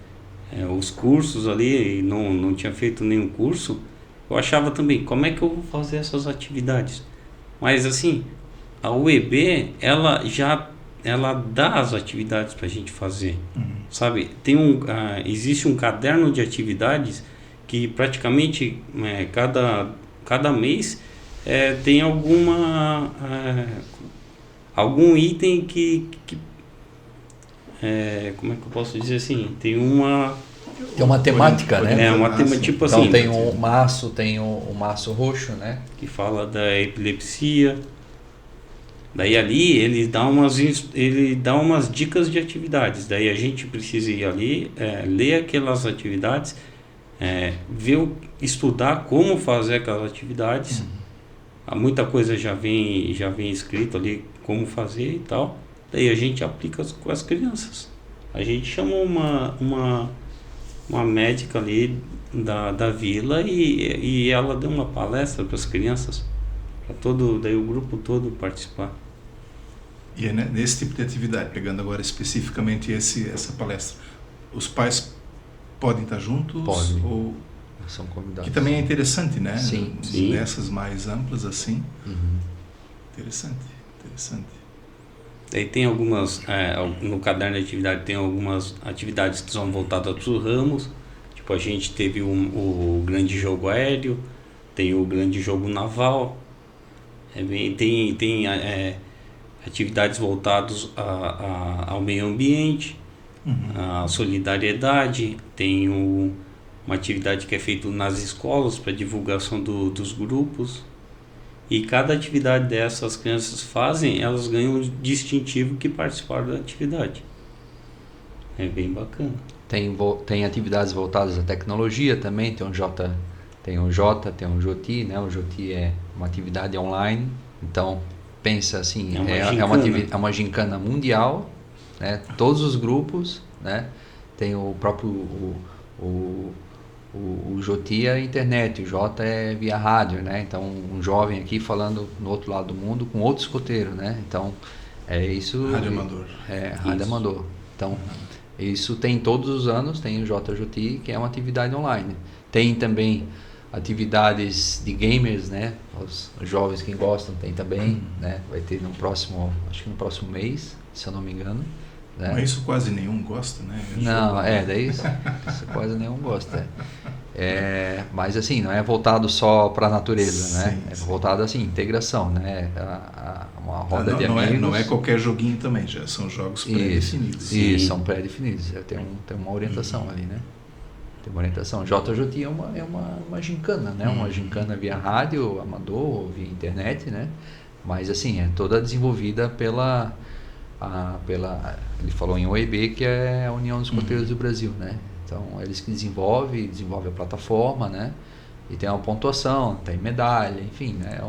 os cursos ali, e não tinha feito nenhum curso, eu achava também, como é que eu vou fazer essas atividades? Mas assim, a UEB, ela dá as atividades para a gente fazer, sabe? Existe um caderno de atividades que praticamente cada mês tem algum item que como é que eu posso dizer assim? Tem uma
temática, né?
Uma temática, tipo
então
assim.
Tem um maço roxo, né?
Que fala da epilepsia. Daí ali ele dá umas dicas de atividades. Daí a gente precisa ir ali, ler aquelas atividades, estudar como fazer aquelas atividades. Muita coisa já vem escrito ali como fazer e tal. Daí a gente aplica com as crianças. A gente chama uma médica ali da vila e ela deu uma palestra para as crianças, para daí o grupo todo participar.
E é nesse tipo de atividade, pegando agora especificamente essa palestra, os pais podem estar juntos?
Podem.
Ou
são convidados.
Que também é interessante, né?
Sim.
Nessas mais amplas assim. Interessante.
Daí tem algumas, no caderno de atividade tem algumas atividades que são voltadas para os ramos. Tipo, a gente teve o grande jogo aéreo, tem o grande jogo naval, tem atividades voltadas ao meio ambiente, à solidariedade, tem uma atividade que é feita nas escolas para divulgação dos grupos. E cada atividade dessas crianças fazem, elas ganham um distintivo que participaram da atividade. É bem bacana.
Tem atividades voltadas à tecnologia também, tem o JOTI, né? O JOTI é uma atividade online, então pensa assim, é uma gincana mundial, né? Todos os grupos, né? Tem o próprio o JOTI é internet, o J é via rádio, né? Então um jovem aqui falando no outro lado do mundo com outro escoteiro, né? Então é isso.
Rádio amador.
Rádio amador. Então isso tem todos os anos, tem o JOTI, que é uma atividade online. Tem também atividades de gamers, né? Os jovens que gostam tem também, né? Vai ter acho que no próximo mês, se eu não me engano. Né?
Mas isso quase nenhum gosta, né?
Não, daí isso quase nenhum gosta. Mas assim, não é voltado só para a natureza, né? É voltado assim, integração, né? Uma roda de amigos.
Não é qualquer joguinho também, já são jogos pré-definidos.
Isso, são pré-definidos. Tem uma orientação ali, né? Tem uma orientação. JOTI é uma gincana, né? Uma gincana via rádio, amador, via internet, né? Mas assim, é toda desenvolvida pela ele falou em OEB, que é a União dos Escoteiros do Brasil, né? Então eles que desenvolvem a plataforma, né? E tem uma pontuação, tem medalha, enfim, né?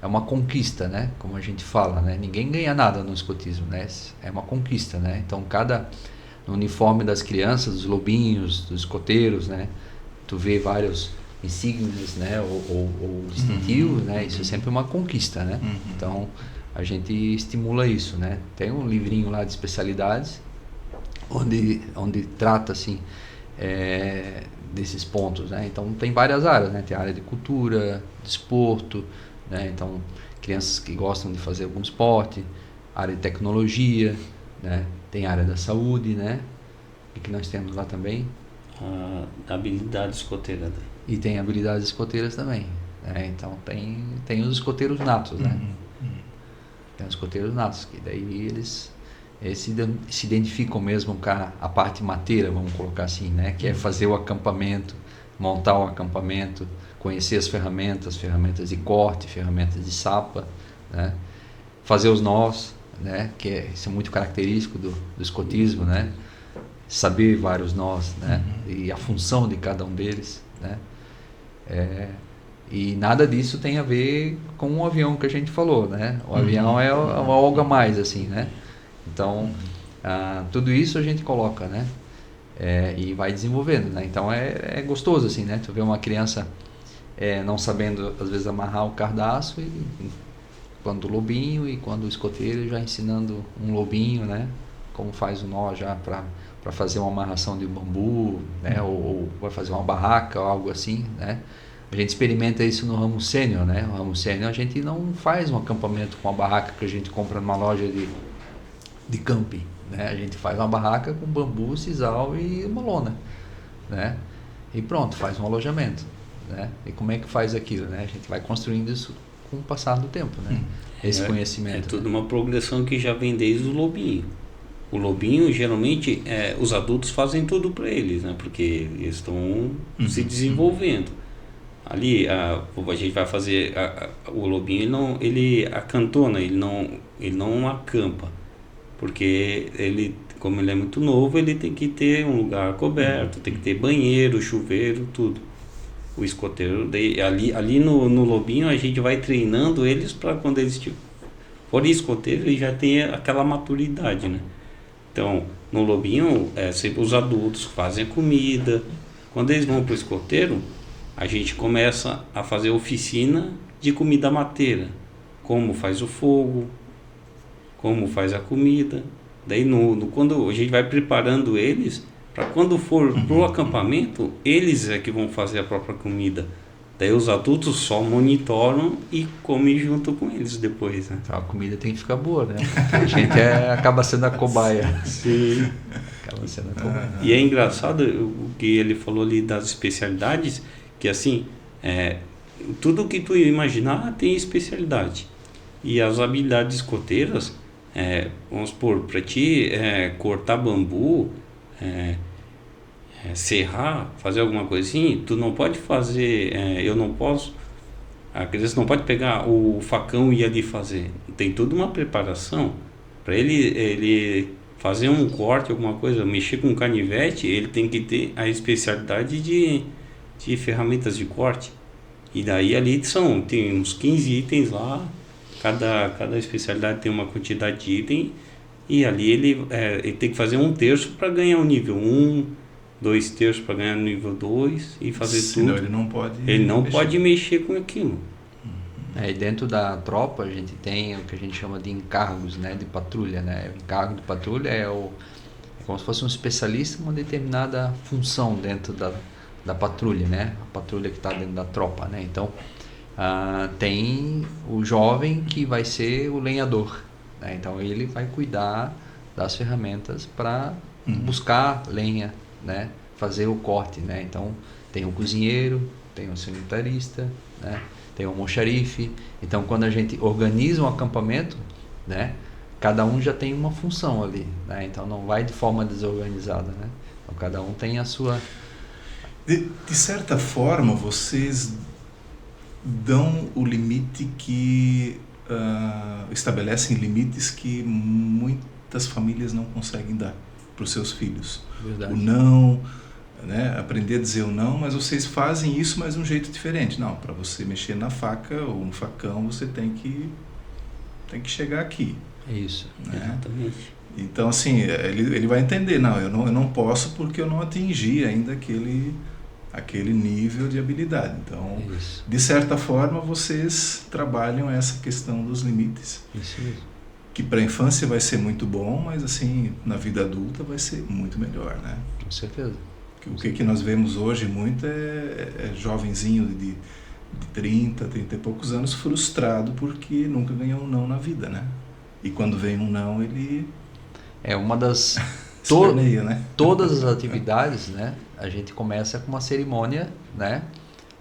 É uma conquista, né? Como a gente fala, né? Ninguém ganha nada no escotismo, né? É uma conquista, né? Então no uniforme das crianças, dos lobinhos, dos escoteiros, né? Tu vê vários insígnias, né? Ou distintivos, né? Isso é sempre uma conquista, né? Então a gente estimula isso, né? Tem um livrinho lá de especialidades onde trata assim desses pontos, né? Então tem várias áreas, né? Tem a área de cultura, desporto, né? Então crianças que gostam de fazer algum esporte, área de tecnologia, né? Tem a área da saúde, né? O que nós temos lá também?
Habilidade escoteira.
E tem habilidades escoteiras também, né? Então tem os escoteiros natos, né? Tem os escoteiros natos, que daí eles se identificam mesmo com a parte mateira, vamos colocar assim, né? Que é fazer o acampamento, montar o acampamento, conhecer as ferramentas de corte, ferramentas de sapa, né? Fazer os nós, né? Isso é muito característico do escotismo, né? Saber vários nós, né? E a função de cada um deles, né? E nada disso tem a ver com o avião que a gente falou, né? O avião é algo a mais, assim, né? Então, tudo isso a gente coloca, né? E vai desenvolvendo, né? Então é gostoso, assim, né? Tu vê uma criança não sabendo, às vezes, amarrar o cardaço, e quando o lobinho, e quando o escoteiro já ensinando um lobinho, né? Como faz o nó já para fazer uma amarração de bambu, né? Ou vai fazer uma barraca ou algo assim, né? A gente experimenta isso no ramo sênior, né? No ramo sênior a gente não faz um acampamento com uma barraca que a gente compra numa loja de camping, né? A gente faz uma barraca com bambu, sisal e uma lona, né? E pronto, faz um alojamento, né? E como é que faz aquilo, né? A gente vai construindo isso com o passar do tempo, né? Esse conhecimento.
É tudo uma progressão que já vem desde o lobinho. O lobinho, geralmente, os adultos fazem tudo para eles, né? Porque eles estão se desenvolvendo. Ali, a gente vai fazer o lobinho, ele acantona, ele não acampa, porque como ele é muito novo, ele tem que ter um lugar coberto, tem que ter banheiro, chuveiro, tudo. O escoteiro, ali no lobinho, a gente vai treinando eles para quando eles forem escoteiro, eles já tem aquela maturidade, né? Então, no lobinho, sempre os adultos fazem a comida. Quando eles vão para o escoteiro, a gente começa a fazer oficina de comida mateira. Como faz o fogo, como faz a comida. Daí, quando a gente vai preparando eles, para quando for para o acampamento, eles é que vão fazer a própria comida. Daí os adultos só monitoram e comem junto com eles depois, né?
Então, a comida tem que ficar boa, né? Porque a gente acaba sendo a cobaia.
Sim.
Acaba sendo a cobaia.
E é engraçado o que ele falou ali das especialidades, que assim, tudo que tu imaginar tem especialidade. E as habilidades escoteiras, vamos supor, para ti cortar bambu, serrar, fazer alguma coisa assim, tu não pode fazer, eu não posso, a criança não pode pegar o facão e ir ali fazer. Tem toda uma preparação para ele fazer um corte, alguma coisa, mexer com canivete, ele tem que ter a especialidade de ferramentas de corte. E daí ali tem uns 15 itens lá, cada especialidade tem uma quantidade de item, e ali ele tem que fazer 1/3 para ganhar o nível 1, 2/3 para ganhar o nível 2 e fazer
Senão
tudo.
Ele não
pode mexer com aquilo.
E dentro da tropa a gente tem o que a gente chama de encargos, né, de patrulha, né? O encargo de patrulha é como se fosse um especialista em uma determinada função dentro da patrulha, né? A patrulha que está dentro da tropa, né? Então tem o jovem que vai ser o lenhador, né? Então ele vai cuidar das ferramentas para buscar lenha, né? Fazer o corte, né? Então tem o cozinheiro, tem o sanitarista, né? Tem o almoxarife. Então quando a gente organiza um acampamento, né? Cada um já tem uma função ali, né? Então não vai de forma desorganizada, né? Então cada um tem a sua...
De certa forma, vocês dão o limite que estabelecem limites que muitas famílias não conseguem dar para os seus filhos.
Verdade.
O não, né? Aprender a dizer o não, mas vocês fazem isso, mas de um jeito diferente. Não, para você mexer na faca ou no facão, você tem que chegar aqui.
É isso.
Né?
Exatamente.
Então, assim, ele vai entender, não, eu não posso porque eu não atingi ainda aquele nível de habilidade. Então,
Isso.
de certa forma, vocês trabalham essa questão dos limites.
Isso mesmo.
Que para a infância vai ser muito bom, mas assim, na vida adulta vai ser muito melhor, né?
Com certeza.
O que nós vemos hoje muito é jovenzinho de 30 e poucos anos frustrado porque nunca ganhou um não na vida, né? E quando vem um não, ele...
É uma das...
esperneia, né?
Todas as atividades, né? A gente começa com uma cerimônia, né?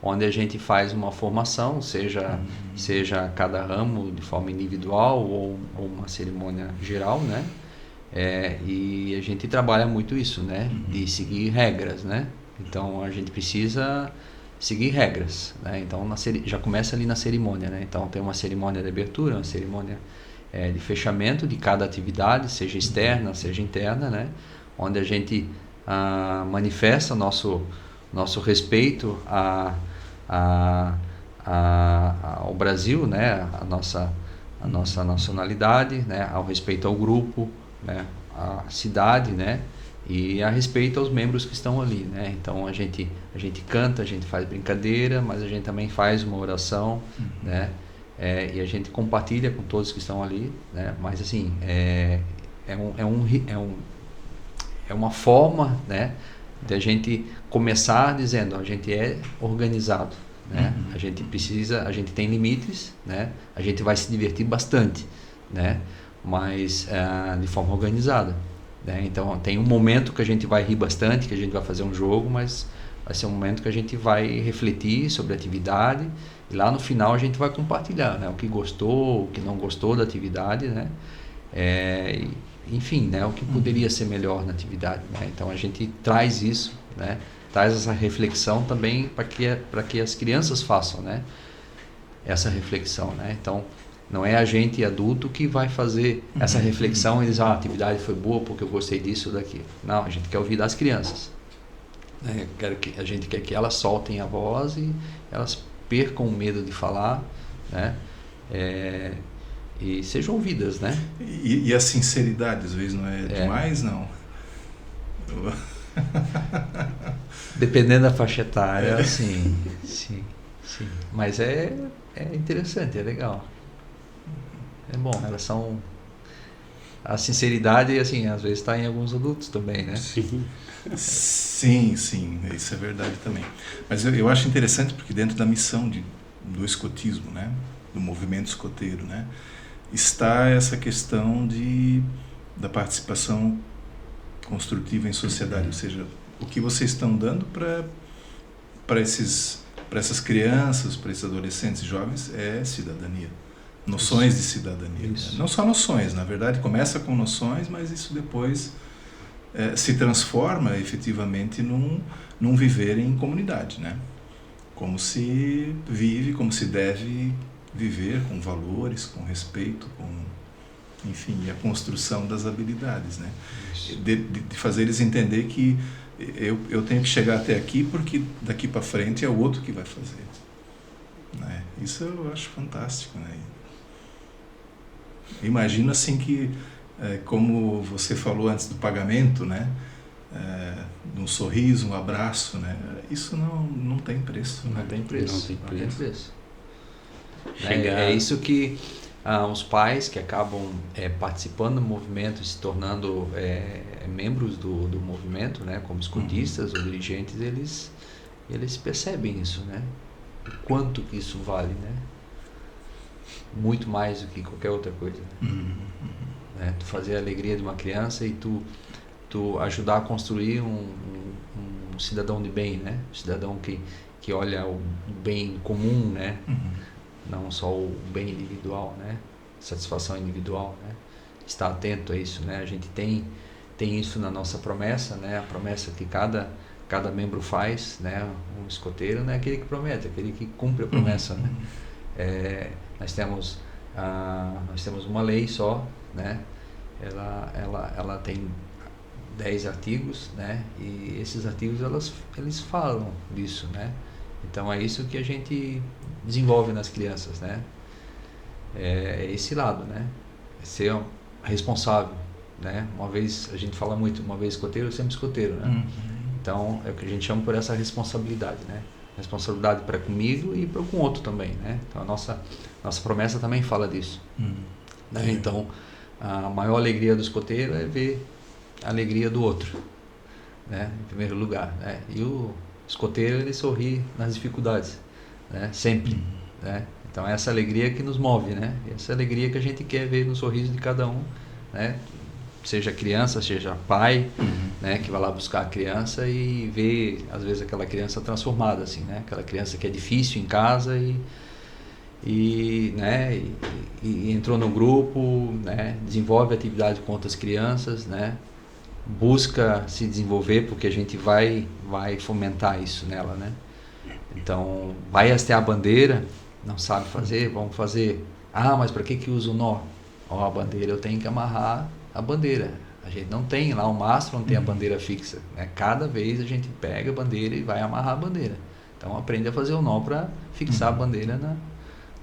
Onde a gente faz uma formação, seja cada ramo de forma individual ou uma cerimônia geral, né? E a gente trabalha muito isso, né? De seguir regras, né? Então a gente precisa seguir regras, né? Então já começa ali na cerimônia, né? Então tem uma cerimônia de abertura, uma cerimônia de fechamento de cada atividade, seja externa, seja interna, né? Onde a gente manifesta nosso respeito ao Brasil, né? A nossa nacionalidade, né? Ao respeito ao grupo, né? À cidade, né? E a respeito aos membros que estão ali, né? Então a gente canta, a gente faz brincadeira, mas a gente também faz uma oração, né? E a gente compartilha com todos que estão ali, né? Mas assim, é uma forma, né, de a gente começar dizendo, a gente é organizado, né? A gente tem limites, né? A gente vai se divertir bastante, né? Mas de forma organizada, né? Então tem um momento que a gente vai rir bastante, que a gente vai fazer um jogo, mas vai ser um momento que a gente vai refletir sobre a atividade e lá no final a gente vai compartilhar, né? O que gostou, o que não gostou da atividade, né? Enfim, né? O que poderia ser melhor na atividade, né? Então a gente traz isso, né? Traz essa reflexão também para que as crianças façam, né? Essa reflexão, né? Então não é a gente adulto que vai fazer essa reflexão e dizer, a atividade foi boa porque eu gostei disso ou daquilo. Não, a gente quer ouvir das crianças, né? A gente quer que elas soltem a voz e elas percam o medo de falar, né? E sejam ouvidas, né?
E a sinceridade, às vezes, não é demais, não?
Dependendo da faixa etária, sim. Mas é interessante, é legal. É bom, elas são... A sinceridade, assim, às vezes está em alguns adultos também, né?
Sim, isso é verdade também. Mas eu acho interessante porque dentro da missão do escotismo, né? Do movimento escoteiro, né? Está essa questão da participação construtiva em sociedade, ou seja, o que vocês estão dando para essas crianças, para esses adolescentes e jovens é cidadania, noções de cidadania. Né? Não só noções, na verdade começa com noções, mas isso depois se transforma efetivamente num viver em comunidade, né? Como se vive, como se deve viver, com valores, com respeito, enfim, a construção das habilidades, né? De fazer eles entender que eu tenho que chegar até aqui porque daqui para frente é o outro que vai fazer, né? Isso eu acho fantástico, né? Imagino assim que, como você falou antes do pagamento, né? De um sorriso, um abraço, né? Isso não tem preço.
Não tem preço.
Não tem preço.
É isso que os pais que acabam participando do movimento, se tornando membros do movimento, né, como escotistas ou dirigentes, eles percebem isso, né? O quanto que isso vale, né? Muito mais do que qualquer outra coisa. Né? Tu fazer a alegria de uma criança e tu ajudar a construir um cidadão de bem, né? Um cidadão que olha o bem comum, né? Não só o bem individual, né? Satisfação individual, né? Estar atento a isso, né? A gente tem isso na nossa promessa, né? A promessa que cada membro faz, né? Um escoteiro não é aquele que promete, é aquele que cumpre a promessa, né? Nós temos uma lei só, né? Ela tem 10 artigos, né? E esses artigos eles falam disso, né? Então é isso que a gente desenvolve nas crianças, né? É esse lado, né? Ser responsável, né? Uma vez, a gente fala muito, uma vez escoteiro, sempre escoteiro, né? Então é o que a gente chama por essa responsabilidade, né? Responsabilidade para comigo e para com o outro também, né? Então a nossa promessa também fala disso. Né? Então a maior alegria do escoteiro é ver a alegria do outro, né? Em primeiro lugar, né? E o escoteiro, ele sorri nas dificuldades, né? Sempre, né? Então é essa alegria que nos move, né? Essa alegria que a gente quer ver no sorriso de cada um, né? Seja criança, seja pai, né? Que vai lá buscar a criança e ver, às vezes, aquela criança transformada, assim, né? Aquela criança que é difícil em casa né? E entrou no grupo, né? Desenvolve atividade com outras crianças, né? Busca se desenvolver porque a gente vai fomentar isso nela, né? Então, vai hastear a bandeira, não sabe fazer, vamos fazer. Ah, mas para que usa o nó? Ó, a bandeira eu tenho que amarrar a bandeira. A gente não tem lá o mastro, não tem a bandeira fixa. Né? Cada vez a gente pega a bandeira e vai amarrar a bandeira. Então aprende a fazer o nó para fixar a bandeira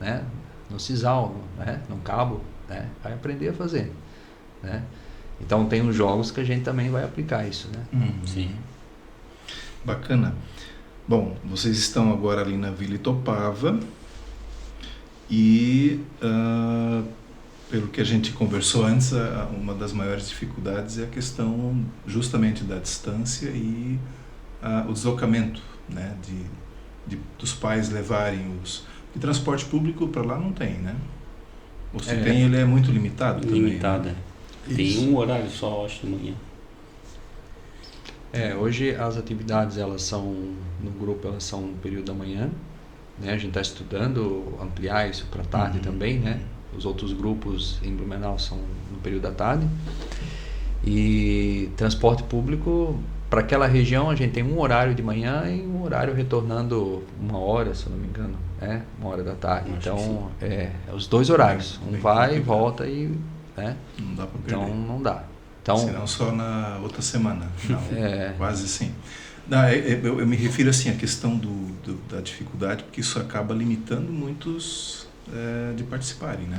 né, no sisal, né, no cabo. Né? Vai aprender a fazer. Né? Então tem os jogos que a gente também vai aplicar isso. Né?
Sim.
Bacana. Bom, vocês estão agora ali na Vila Itopava e, pelo que a gente conversou antes, uma das maiores dificuldades é a questão justamente da distância e o deslocamento, né, dos pais levarem os... E transporte público para lá não tem, né? Ou se tem, ele é muito limitado também.
Limitado,
né?
Tem um horário só, acho, de manhã.
Hoje as atividades, elas são, no grupo, elas são no período da manhã, né? A gente está estudando ampliar isso para tarde também, né? Os outros grupos em Blumenau são no período da tarde. E transporte público, para aquela região, a gente tem um horário de manhã e um horário retornando 1 hora, se eu não me engano, 1 hora da tarde.
Acho
então, os 2 horários. Um vai e volta e... Né?
Não dá para perder.
Então, não dá. Então,
senão só na outra semana. Não, quase assim. Não, eu me refiro assim à questão da dificuldade, porque isso acaba limitando muitos de participarem, né?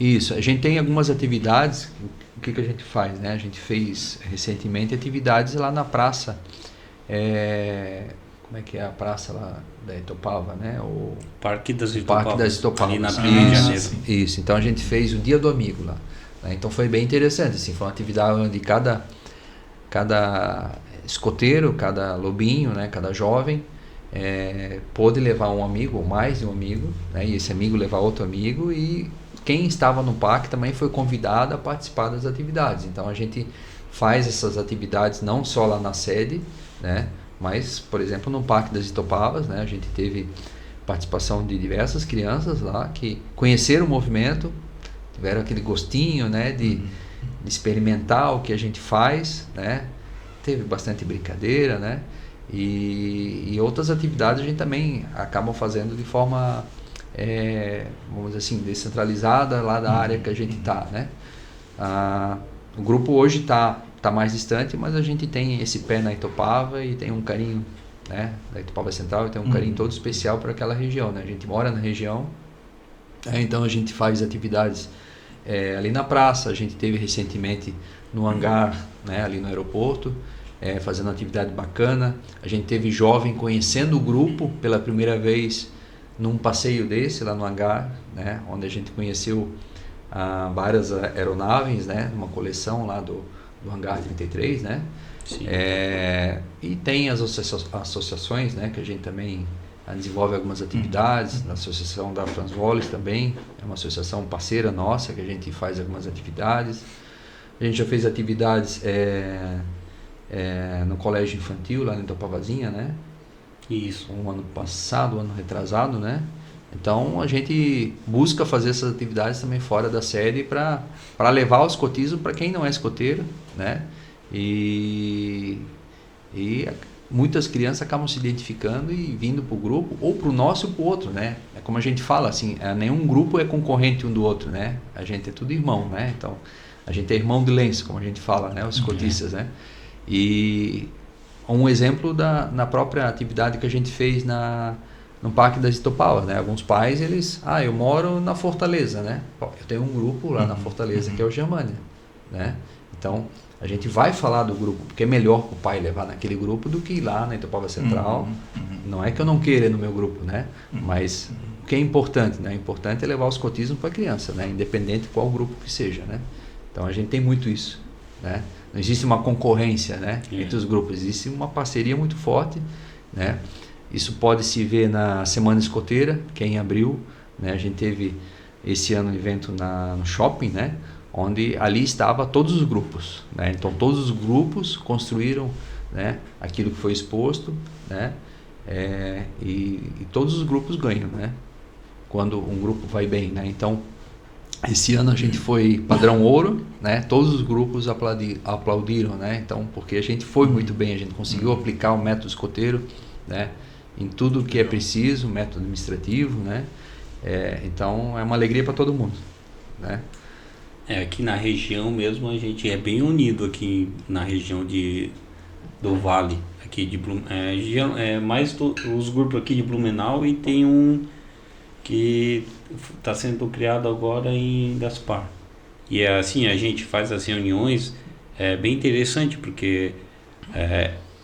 Isso. A gente tem algumas atividades. O que a gente faz, né? A gente fez recentemente atividades lá na praça. Como é que é a praça lá da Itopava, né? O
Parque das Itopavas.
Parque das Itopavas.
Ali na Rio de Janeiro.
Isso. Então a gente fez o Dia do Amigo lá. Então foi bem interessante, assim, foi uma atividade onde cada escoteiro, cada lobinho, né, cada jovem pôde levar um amigo ou mais de um amigo, né, e esse amigo levar outro amigo, e quem estava no parque também foi convidado a participar das atividades. Então a gente faz essas atividades não só lá na sede, né, mas, por exemplo, no Parque das Itopavas, né, a gente teve participação de diversas crianças lá que conheceram o movimento, tiveram aquele gostinho, né, de experimentar o que a gente faz, né? Teve bastante brincadeira, né? E outras atividades a gente também acaba fazendo de forma, vamos dizer assim, descentralizada lá da área que a gente está, né? O grupo hoje está mais distante, mas a gente tem esse pé na Itopava e tem um carinho, né, da Itopava Central, e tem um carinho todo especial para aquela região, né? A gente mora na região, então a gente faz atividades ali na praça. A gente teve recentemente no hangar, né, ali no aeroporto, fazendo uma atividade bacana. A gente teve jovem conhecendo o grupo pela primeira vez num passeio desse lá no hangar, né, onde a gente conheceu várias aeronaves, né, uma coleção lá do hangar 33, né.
Sim.
E tem as associações, né, que a gente também desenvolve algumas atividades. Na associação da Franz Wallis também, é uma associação parceira nossa, que a gente faz algumas atividades. A gente já fez atividades no colégio infantil, lá em Itopavazinha, né?
Isso.
Um ano passado, um ano retrasado, né? Então a gente busca fazer essas atividades também fora da sede para levar o escotismo para quem não é escoteiro, né? E muitas crianças acabam se identificando e vindo para o grupo, ou para o nosso ou para o outro, né? É como a gente fala, assim, nenhum grupo é concorrente um do outro, né? A gente é tudo irmão, né? Então, a gente é irmão de lenço, como a gente fala, né? Os escotistas, né? E um exemplo na própria atividade que a gente fez no Parque das Itopavas, né? Alguns pais, eles... eu moro na Fortaleza, né? Eu tenho um grupo lá na Fortaleza, que é o Germânia, né? Então, a gente vai falar do grupo, porque é melhor para o pai levar naquele grupo do que ir lá na Itopava Central. Não é que eu não queira ir no meu grupo, né? Mas o que é importante, né? O importante é levar o escotismo para a criança, né? Independente de qual grupo que seja, né? Então a gente tem muito isso, né? Não existe uma concorrência, né, entre os grupos, existe uma parceria muito forte, né? Isso pode se ver na Semana Escoteira, que é em abril, né? A gente teve esse ano um evento no shopping, né? Onde ali estava todos os grupos, né? Então todos os grupos construíram, né, aquilo que foi exposto, né? E todos os grupos ganham, né? Quando um grupo vai bem, né? Então esse ano a gente foi padrão ouro, né? Todos os grupos aplaudiram, né? Então, porque a gente foi muito bem, a gente conseguiu aplicar o método escoteiro, né? em tudo que é preciso, método administrativo, né? Então é uma alegria para todo mundo, né?
Aqui na região mesmo a gente é bem unido aqui na região do Vale, aqui de mais os grupos aqui de Blumenau, e tem um que está sendo criado agora em Gaspar. E assim, a gente faz as reuniões, é bem interessante, porque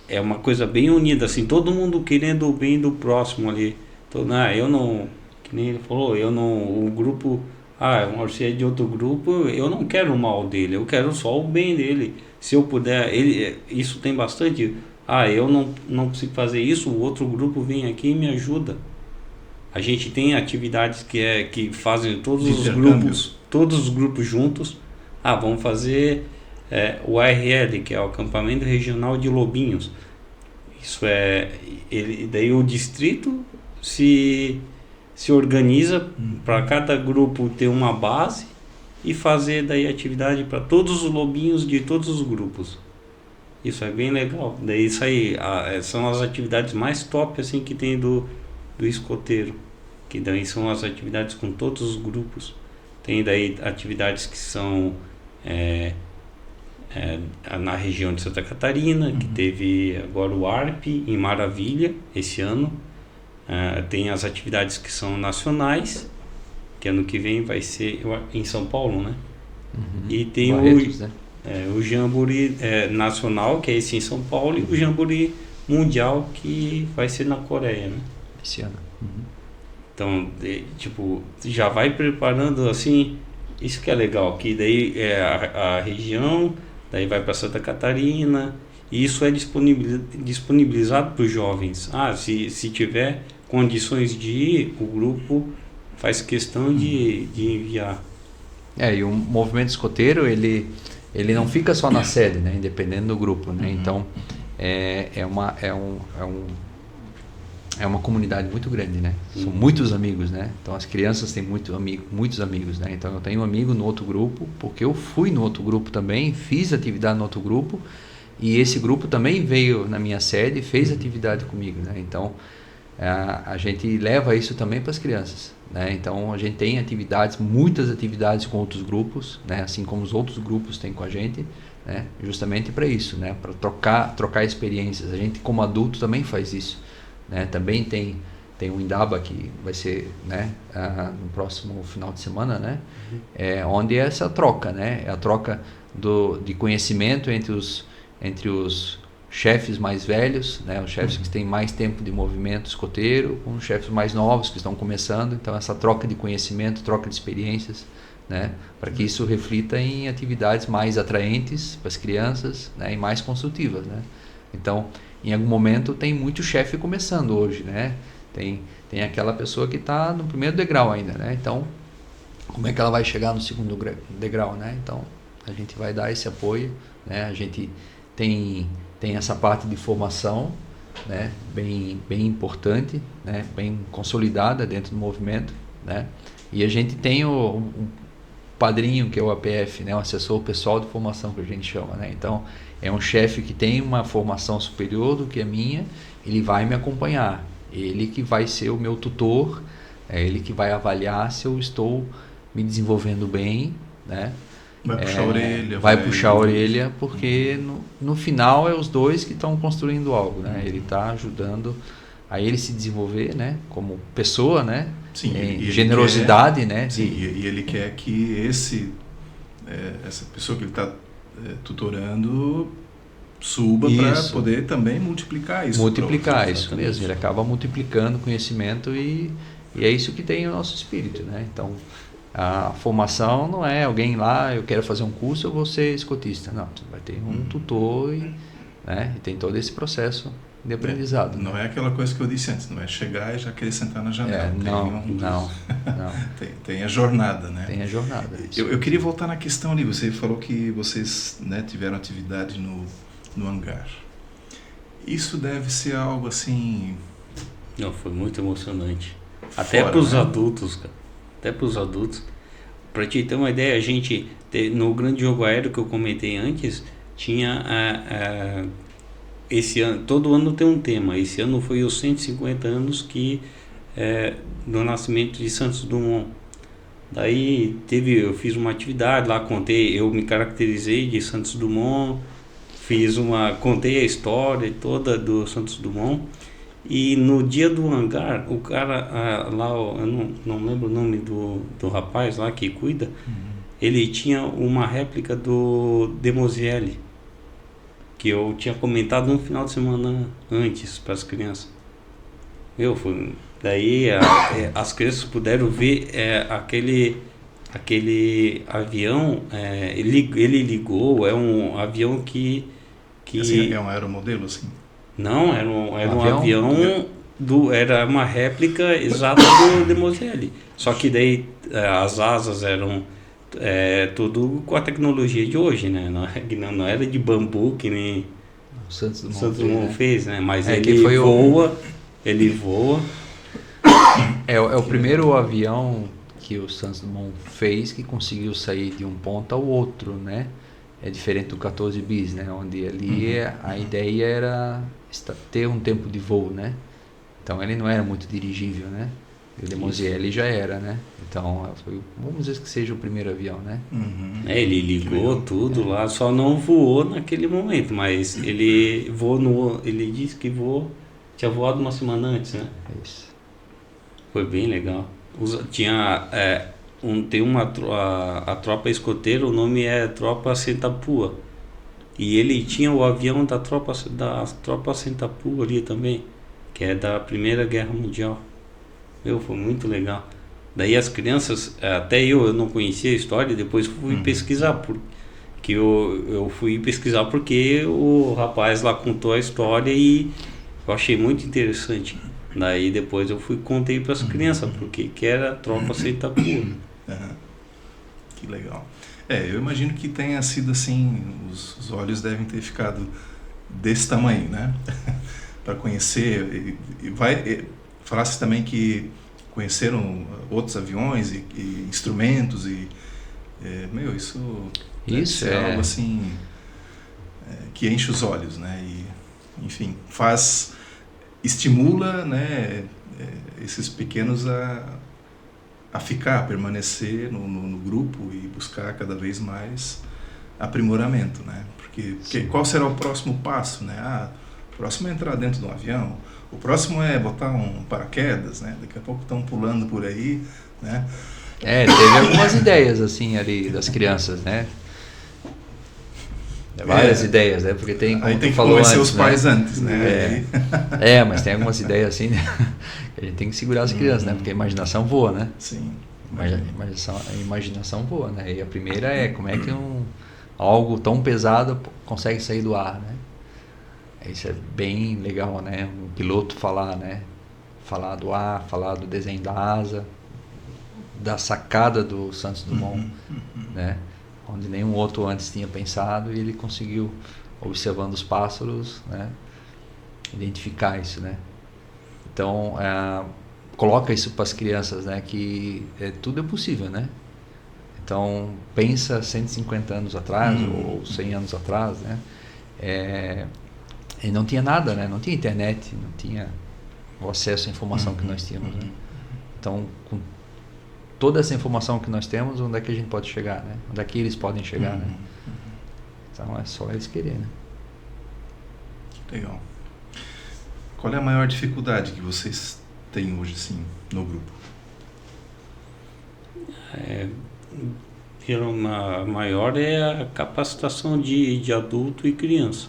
é uma coisa bem unida, assim, todo mundo querendo o bem do próximo ali. Eu não, que nem ele falou, o grupo, o Maurício é de outro grupo, eu não quero o mal dele, eu quero só o bem dele. Se eu puder, isso tem bastante, eu não consigo fazer isso, o outro grupo vem aqui e me ajuda. A gente tem atividades que fazem todos os grupos juntos. Vamos fazer o ARL, que é o Acampamento Regional de Lobinhos. Isso daí o distrito se organiza para cada grupo ter uma base e fazer daí atividade para todos os lobinhos de todos os grupos. Isso é bem legal. Daí isso aí são as atividades mais top assim que tem do escoteiro, que daí são as atividades com todos os grupos. Tem daí atividades que são na região de Santa Catarina, que teve agora o ARP em Maravilha esse ano. Tem as atividades que são nacionais, que ano que vem vai ser em São Paulo, né? E tem
Barretos, né?
O Jamboree nacional, que é esse em São Paulo, e o Jamboree mundial, que vai ser na Coreia, né?
Esse ano.
Então, já vai preparando assim, isso que é legal, que daí a região, daí vai para Santa Catarina, e isso é disponibilizado para os jovens. Se tiver condições de ir, o grupo faz questão de enviar.
E o movimento escoteiro, ele não fica só na sede, né? Independendo do grupo, né? Então, é uma comunidade muito grande, né? São muitos amigos, né? Então as crianças têm muitos amigos, né? Então eu tenho um amigo no outro grupo, porque eu fui no outro grupo também, fiz atividade no outro grupo, e esse grupo também veio na minha sede e fez atividade comigo, né? Então a gente leva isso também para as crianças, né? Então a gente tem muitas atividades com outros grupos, né? Assim como os outros grupos têm com a gente, né? Justamente para isso, né? Para trocar experiências. A gente como adulto também faz isso, né? Também tem o Indaba, que vai ser, né, no próximo final de semana, né? Onde é essa troca, né? É a troca de conhecimento entre os chefes mais velhos, né? Os chefes que têm mais tempo de movimento escoteiro, com os chefes mais novos que estão começando. Então essa troca de conhecimento, troca de experiências, né? Para que isso reflita em atividades mais atraentes para as crianças, né? E mais construtivas, né? Então, em algum momento tem muito chefe começando hoje, né? Tem aquela pessoa que está no primeiro degrau ainda, né? Então, como é que ela vai chegar no segundo degrau, né? Então, a gente vai dar esse apoio, né? A gente tem essa parte de formação, né? Bem importante, né? Bem consolidada dentro do movimento, né? E a gente tem o padrinho, que é o APF, né? O assessor pessoal de formação, que a gente chama, né? Então, é um chefe que tem uma formação superior do que a minha, ele vai me acompanhar, ele que vai ser o meu tutor, é ele que vai avaliar se eu estou me desenvolvendo bem, né?
Vai puxar a orelha.
Vai puxar a orelha, porque no final é os dois que estão construindo algo, né? Ele está ajudando a ele se desenvolver, né? Como pessoa, né?
Sim,
generosidade, né?
Sim, e ele quer que essa pessoa que ele está tutorando suba para poder também multiplicar isso.
Multiplicar, isso mesmo. Ele acaba multiplicando conhecimento e é isso que tem o nosso espírito, né? Então, a formação não é alguém lá, eu quero fazer um curso, eu vou ser escotista. Não, tu vai ter um tutor né? E tem todo esse processo de aprendizado.
Não é aquela coisa que eu disse antes, não é chegar e já querer sentar na janela.
Não.
Tem a jornada, né?
Tem a jornada.
Eu queria voltar na questão ali, você falou que vocês, né, tiveram atividade no hangar. Isso deve ser algo assim...
Não, foi muito emocionante. Até para os adultos, cara. Até para os adultos. Para te ter uma ideia, a gente, no grande jogo aéreo que eu comentei antes, tinha esse ano, todo ano tem um tema. Esse ano foi os 150 anos do nascimento de Santos Dumont. Daí eu fiz uma atividade lá, eu me caracterizei de Santos Dumont, contei a história toda do Santos Dumont. E no dia do hangar, o cara lá, eu não lembro o nome do rapaz lá que cuida, ele tinha uma réplica do Demosieli, que eu tinha comentado no final de semana antes para as crianças. Daí as crianças puderam ver aquele avião, ele ligou, é um avião que
assim, é um aeromodelo assim?
Não, era um avião era uma réplica exata do Demosieli. Só que daí as asas eram tudo com a tecnologia de hoje, né? Não era de bambu que nem
O Santos
Dumont fez, né? Mas
ele voa. É o primeiro avião que o Santos Dumont fez que conseguiu sair de um ponto ao outro, né? É diferente do 14 bis, né? Onde ali a ideia era ter um tempo de voo, né? Então ele não era muito dirigível, né? E o Demosieli já era, né? Então vamos dizer que seja o primeiro avião, né?
Ele ligou tudo lá, só não voou naquele momento, mas ele disse que tinha voado uma semana antes, né?
Isso.
Foi bem legal. Tinha a tropa escoteira, o nome é Tropa Sentapua. E ele tinha o avião da tropa Sentapua ali também, que é da Primeira Guerra Mundial. Foi muito legal. Daí as crianças, até eu não conhecia a história, depois fui pesquisar, porque eu fui pesquisar porque o rapaz lá contou a história e eu achei muito interessante. Daí depois eu contei para as crianças porque que era a Tropa Sentapua.
Que legal. Eu imagino que tenha sido assim, os olhos devem ter ficado desse tamanho, né? Para conhecer. Falasse também que conheceram outros aviões e instrumentos isso é algo assim que enche os olhos, né? E, enfim, estimula, né, esses pequenos a permanecer no grupo e buscar cada vez mais aprimoramento, né? Porque qual será o próximo passo, né? O próximo é entrar dentro de um avião, o próximo é botar um paraquedas, né? Daqui a pouco estão pulando por aí, né?
Teve algumas ideias assim ali das crianças, né? Várias ideias, né? Porque tem, como
aí tem que
falou
convencer
antes,
os pais antes, né?
Mas tem algumas ideias assim, né? A gente tem que segurar as crianças, né? Porque a imaginação voa, né?
Sim.
A imaginação voa, né? E a primeira é como é que algo tão pesado consegue sair do ar, né? Isso é bem legal, né? Um piloto falar, né? Falar do ar, falar do desenho da asa, da sacada do Santos Dumont, né? Onde nenhum outro antes tinha pensado, e ele conseguiu, observando os pássaros, né? Identificar isso, né? Então, coloca isso para as crianças, né? Que tudo é possível, né? Então, pensa 150 anos atrás, ou 100 anos atrás, né? E não tinha nada, né? Não tinha internet, não tinha o acesso à informação que nós tínhamos, né? Então, com toda essa informação que nós temos, onde é que a gente pode chegar, né? Onde é que eles podem chegar, né? Então, é só eles quererem, né?
Legal. Qual é a maior dificuldade que vocês têm hoje, assim, no grupo?
A maior é a capacitação de adulto e criança.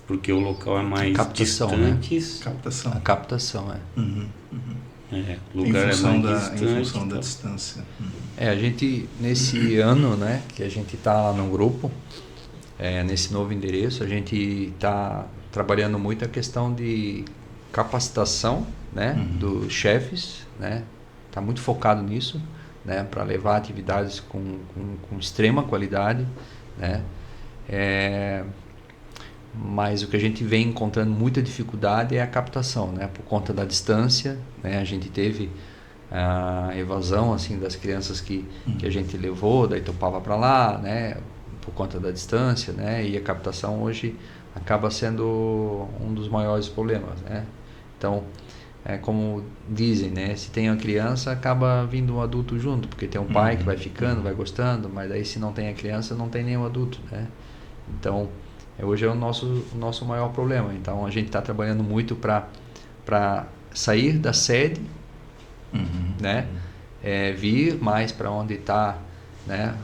Porque o local é mais distante.
Né? Captação.
A captação,
Lugar
em função
é mais distante.
Em função da distância.
A gente, nesse ano, né, que a gente está lá no grupo, nesse novo endereço, a gente está trabalhando muito a questão de capacitação, né, dos chefes, né, está muito focado nisso, né, para levar atividades com extrema qualidade, né, mas o que a gente vem encontrando muita dificuldade é a captação, né, por conta da distância, né, a gente teve a evasão assim das crianças que a gente levou da Itupava para lá, né, por conta da distância, né? E a captação hoje acaba sendo um dos maiores problemas, né? Então, como dizem, né? Se tem uma criança, acaba vindo um adulto junto, porque tem um pai que vai ficando, vai gostando, mas daí se não tem a criança, não tem nenhum adulto, né? Então, hoje é o nosso maior problema. Então, a gente está trabalhando muito para sair da sede, né? Vir mais para onde está, né?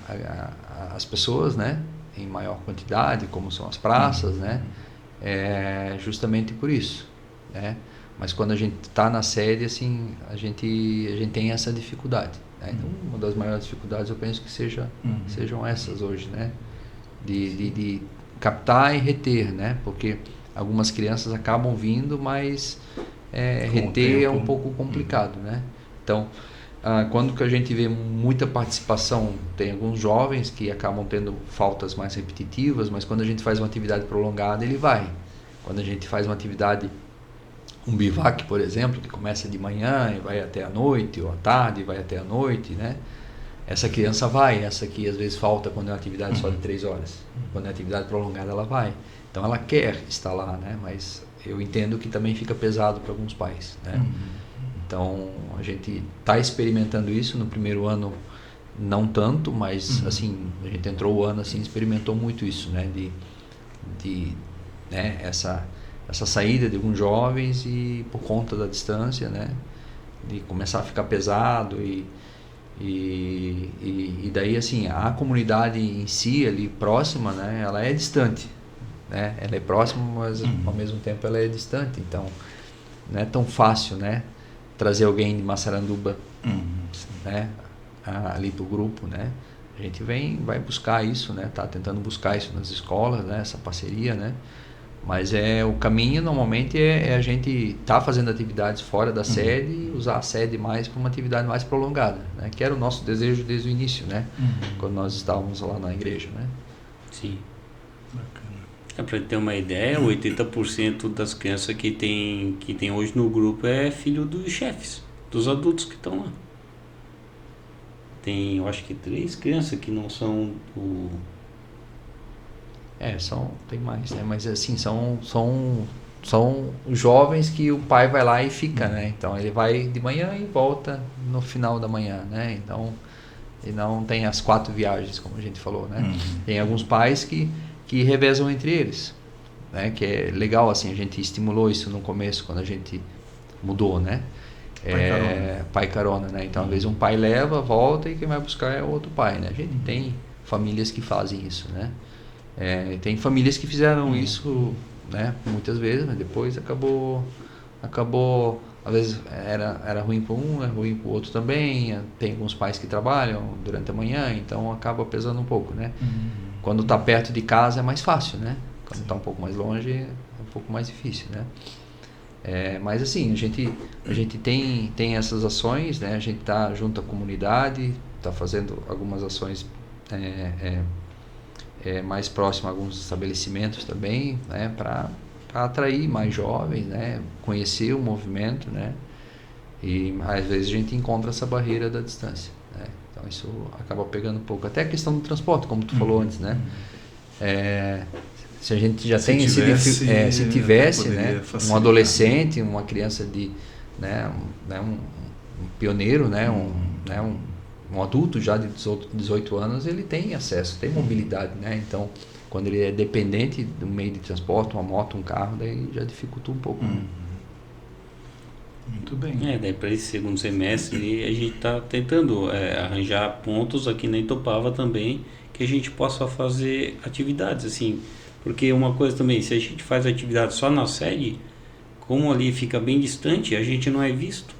As pessoas, né? Em maior quantidade, como são as praças, né? Justamente por isso, né? Mas quando a gente está na sede, assim, a gente tem essa dificuldade, né? Então, uma das maiores dificuldades eu penso que sejam essas hoje, né? De captar e reter, né? Porque algumas crianças acabam vindo, mas reter é um pouco complicado, né? Então, quando que a gente vê muita participação, tem alguns jovens que acabam tendo faltas mais repetitivas, mas quando a gente faz uma atividade prolongada, ele vai. Quando a gente faz uma atividade, um bivac, por exemplo, que começa de manhã e vai até a noite, ou à tarde e vai até a noite, né? Essa criança vai, essa que às vezes falta quando é uma atividade só de 3 horas. Quando é atividade prolongada, ela vai. Então ela quer estar lá, né? Mas eu entendo que também fica pesado para alguns pais, né? Então a gente está experimentando isso no primeiro ano, não tanto, mas assim, a gente entrou o ano assim, experimentou muito isso, né? Né? Essa saída de alguns jovens e por conta da distância, né? De começar a ficar pesado e daí assim, a comunidade em si ali próxima, né? Ela é distante, né? Ela é próxima, mas ao mesmo tempo ela é distante, então não é tão fácil, né? Trazer alguém de Massaranduba, né? Ali pro grupo, né? A gente vai buscar isso, né? Tá tentando buscar isso nas escolas, né? Essa parceria, né? Mas o caminho normalmente a gente tá fazendo atividades fora da sede e usar a sede mais para uma atividade mais prolongada, né? Que era o nosso desejo desde o início, né? Quando nós estávamos lá na igreja, né?
Sim. Bacana. Para ter uma ideia, 80% das crianças que tem hoje no grupo é filho dos chefes, dos adultos que estão lá. Tem, eu acho que 3 crianças que não são do...
tem mais, né? Mas assim, são jovens que o pai vai lá e fica, né? Então ele vai de manhã e volta no final da manhã, né? Então, e não tem as 4 viagens, como a gente falou, né? Tem alguns pais que revezam entre eles, né? Que é legal, assim, a gente estimulou isso no começo, quando a gente mudou, né? Pai carona, né? Então, às vezes um pai leva, volta e quem vai buscar é o outro pai, né? A gente tem famílias que fazem isso, né? Tem famílias que fizeram isso, né, muitas vezes, mas depois acabou, às vezes era ruim para um, é ruim para o outro também. Tem alguns pais que trabalham durante a manhã, então acaba pesando um pouco, né? Quando está perto de casa é mais fácil, né? Quando está um pouco mais longe é um pouco mais difícil, né? Mas assim, a gente tem essas ações, né? A gente está junto à comunidade, está fazendo algumas ações mais próximo a alguns estabelecimentos também, né, para atrair mais jovens, né, conhecer o movimento, né, e às vezes a gente encontra essa barreira da distância, né, então isso acaba pegando um pouco, até a questão do transporte, como tu falou antes, né, se a gente já tem se tivesse, né, um adolescente, uma criança um pioneiro, né, um adulto já de 18 anos, ele tem acesso, tem mobilidade, né? Então, quando ele é dependente do meio de transporte, uma moto, um carro, daí já dificulta um pouco.
Muito bem.
Daí para esse segundo semestre a gente está tentando arranjar pontos aqui na Itopava também, que a gente possa fazer atividades, assim, porque uma coisa também, se a gente faz atividade só na sede, como ali fica bem distante, a gente não é visto.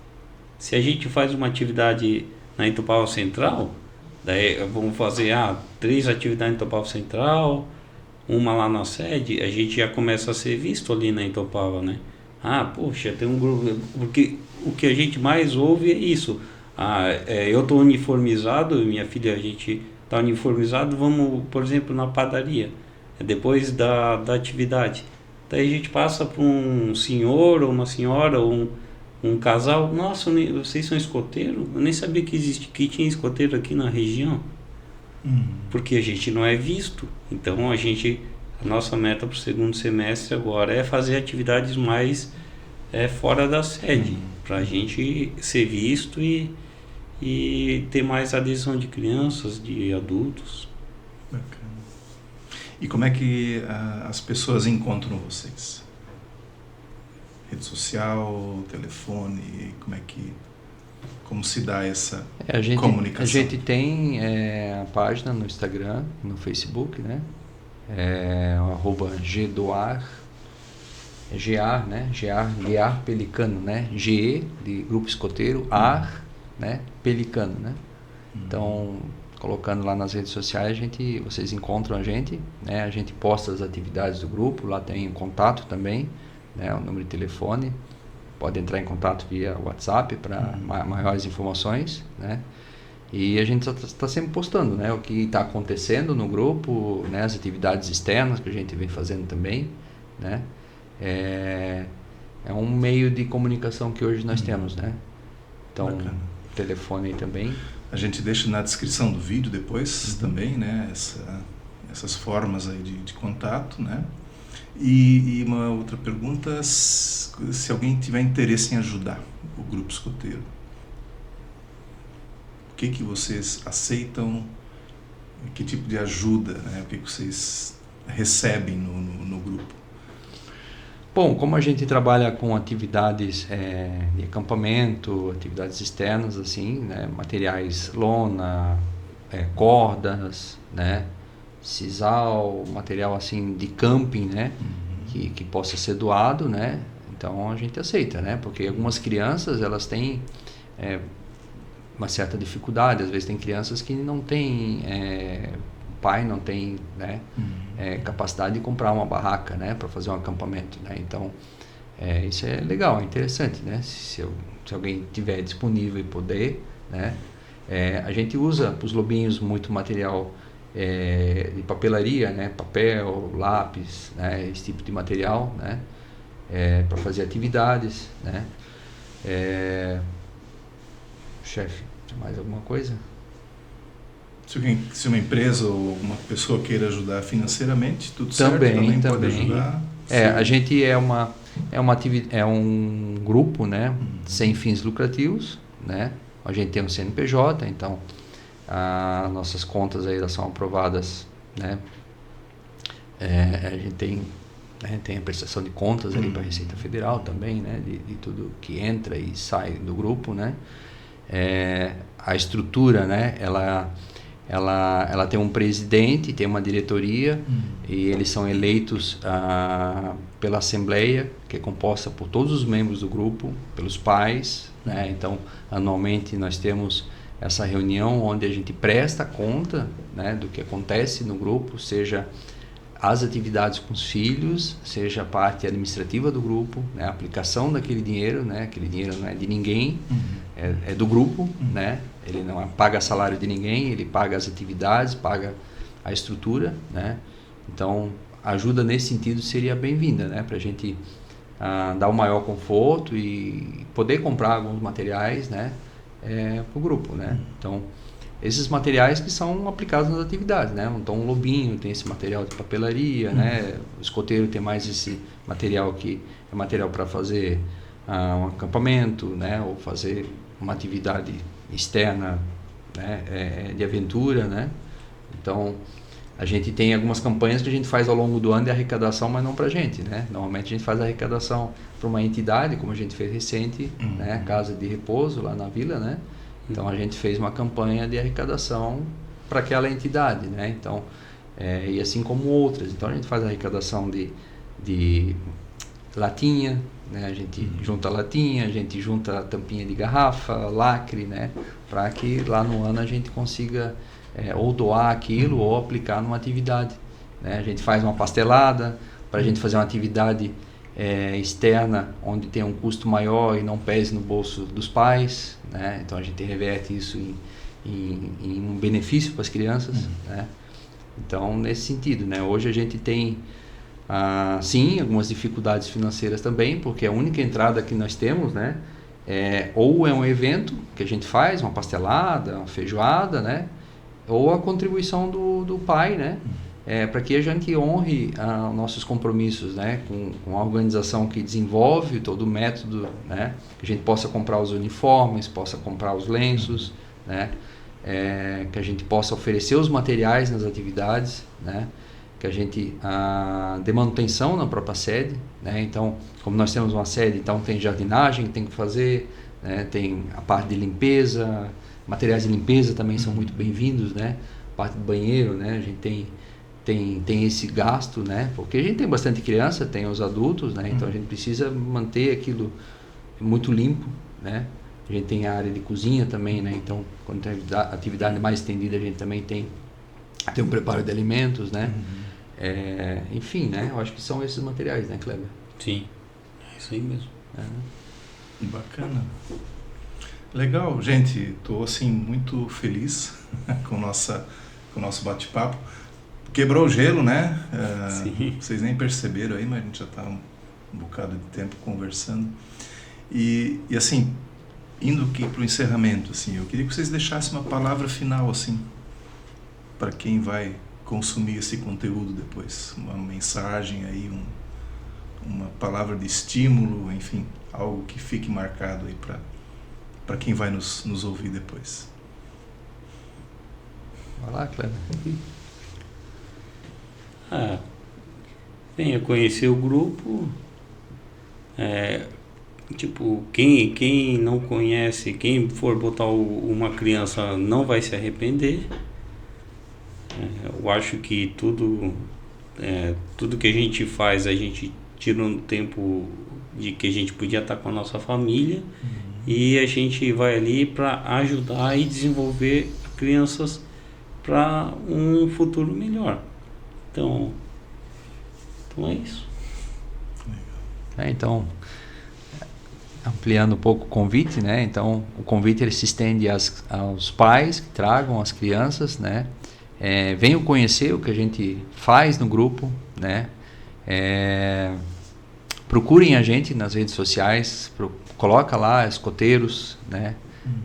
Se a gente faz uma atividade na Itopava Central, daí vamos fazer 3 atividades na Itopava Central, uma lá na sede, a gente já começa a ser visto ali na Itopava, né? Poxa, tem um grupo, porque o que a gente mais ouve é isso. Eu estou uniformizado, minha filha, a gente está uniformizado, vamos, por exemplo, na padaria, depois da atividade. Daí a gente passa para um senhor ou uma senhora ou um casal, nossa, vocês são escoteiros? Eu nem sabia que tinha escoteiro aqui na região. porque a gente não é visto. Então a nossa meta para o segundo semestre agora é fazer atividades mais fora da sede, para a gente ser visto e ter mais adesão de crianças, de adultos.
Bacana. E como é que as pessoas encontram vocês? Rede social, telefone, como se dá essa comunicação?
A gente tem a página no Instagram, no Facebook, né? @gdoar, GEAR, né? GEAR Pelicano, né? GE de Grupo Escoteiro, AR, né? Pelicano, né? Então, colocando lá nas redes sociais, vocês encontram a gente, né? A gente posta as atividades do grupo, lá tem contato também, né? O número de telefone, pode entrar em contato via WhatsApp para maiores informações, né? E a gente está sempre postando, né? O que está acontecendo no grupo, né? As atividades externas que a gente vem fazendo também, né? É um meio de comunicação que hoje nós temos, né? Então,
bacana.
Telefone aí também.
A gente deixa na descrição do vídeo depois também, né? Essas formas aí de contato, né? E uma outra pergunta, se alguém tiver interesse em ajudar o Grupo Escoteiro, o que vocês aceitam? Que tipo de ajuda, né? O que vocês recebem no grupo?
Bom, como a gente trabalha com atividades de acampamento, atividades externas, assim, né? Materiais lona, cordas, né? Sisal, material assim de camping, né? Que possa ser doado, né? Então a gente aceita, né? Porque algumas crianças, elas têm uma certa dificuldade. Às vezes tem crianças que não têm, o pai não tem, né? Capacidade de comprar uma barraca, né? Para fazer um acampamento, né? Então isso é legal, é interessante, né? Se alguém tiver disponível e poder, né? A gente usa para os lobinhos muito material de papelaria, né? Papel, lápis, né? Esse tipo de material, né? Para fazer atividades, né? Chefe, tem mais alguma coisa?
Se uma empresa ou alguma pessoa queira ajudar financeiramente, tudo certo,
Também
pode ajudar.
A gente é um grupo, né? Sem fins lucrativos, né? A gente tem um CNPJ, então nossas contas aí são aprovadas, né? A gente tem a prestação de contas ali para a Receita Federal também, né? De tudo que entra e sai do grupo, né? A estrutura, né? Ela tem um presidente, tem uma diretoria e eles são eleitos pela Assembleia, que é composta por todos os membros do grupo, pelos pais, né? Então, anualmente nós temos essa reunião onde a gente presta conta, né, do que acontece no grupo, seja as atividades com os filhos, seja a parte administrativa do grupo, né, a aplicação daquele dinheiro, né? Aquele dinheiro não é de ninguém, é do grupo, né? Ele não paga salário de ninguém, ele paga as atividades, paga a estrutura, né? Então, a ajuda nesse sentido seria bem-vinda, né? Para a gente dar um maior conforto e poder comprar alguns materiais, né? Para o grupo, né? Então, esses materiais que são aplicados nas atividades, né? Então, um lobinho tem esse material de papelaria, né? O escoteiro tem mais esse material que é material para fazer um acampamento, né? Ou fazer uma atividade externa, né? De aventura, né? Então, a gente tem algumas campanhas que a gente faz ao longo do ano de arrecadação, mas não para a gente, né? Normalmente a gente faz a arrecadação para uma entidade, como a gente fez recente, né? Casa de Repouso, lá na vila, né? Então, a gente fez uma campanha de arrecadação para aquela entidade, né? Então, e assim como outras. Então, a gente faz a arrecadação de latinha, né? A gente junta latinha, a gente junta tampinha de garrafa, lacre, né? Para que lá no ano a gente consiga ou doar aquilo ou aplicar numa atividade, né? A gente faz uma pastelada para a gente fazer uma atividade externa onde tem um custo maior e não pese no bolso dos pais, né? Então a gente reverte isso em um benefício para as crianças, né? Então, nesse sentido, né? Hoje a gente tem sim, algumas dificuldades financeiras também, porque a única entrada que nós temos, né? Ou é um evento que a gente faz, uma pastelada, uma feijoada, né? ou a contribuição do pai, né? Para que a gente honre nossos compromissos, né? Com a organização que desenvolve todo o método, né? Que a gente possa comprar os uniformes, possa comprar os lenços, né? Que a gente possa oferecer os materiais nas atividades, né? Que a gente dê manutenção na própria sede, né? Então, como nós temos uma sede, então tem jardinagem que tem que fazer, né? Tem a parte de limpeza, materiais de limpeza também são muito bem-vindos, né? A parte do banheiro, né? A gente tem esse gasto, né? Porque a gente tem bastante criança, tem os adultos, né? Então a gente precisa manter aquilo muito limpo, né? A gente tem a área de cozinha também, né? Então, quando tem atividade mais estendida, a gente também tem um preparo de alimentos, né? Enfim, né? Eu acho que são esses materiais, né, Kleber?
Sim, é isso aí mesmo.
Bacana. Legal, gente. Estou assim muito feliz com o nosso bate-papo. Quebrou o gelo, né?
Sim.
Vocês nem perceberam aí, mas a gente já está um bocado de tempo conversando. E assim, indo aqui para o encerramento, assim, eu queria que vocês deixassem uma palavra final, assim, para quem vai consumir esse conteúdo depois. Uma mensagem aí, uma palavra de estímulo, enfim, algo que fique marcado aí para quem vai nos ouvir depois.
Vai lá, Kleber.
Venha conhecer o grupo. Quem não conhece, quem for botar uma criança não vai se arrepender. Eu acho que tudo que a gente faz, a gente tira um tempo de que a gente podia estar com a nossa família, e a gente vai ali para ajudar e desenvolver crianças para um futuro melhor. Então é isso.
Então, ampliando um pouco o convite, né? Então, o convite ele se estende aos pais que tragam as crianças, né? Venham conhecer o que a gente faz no grupo, né? Procurem a gente nas redes sociais, coloca lá escoteiros, né?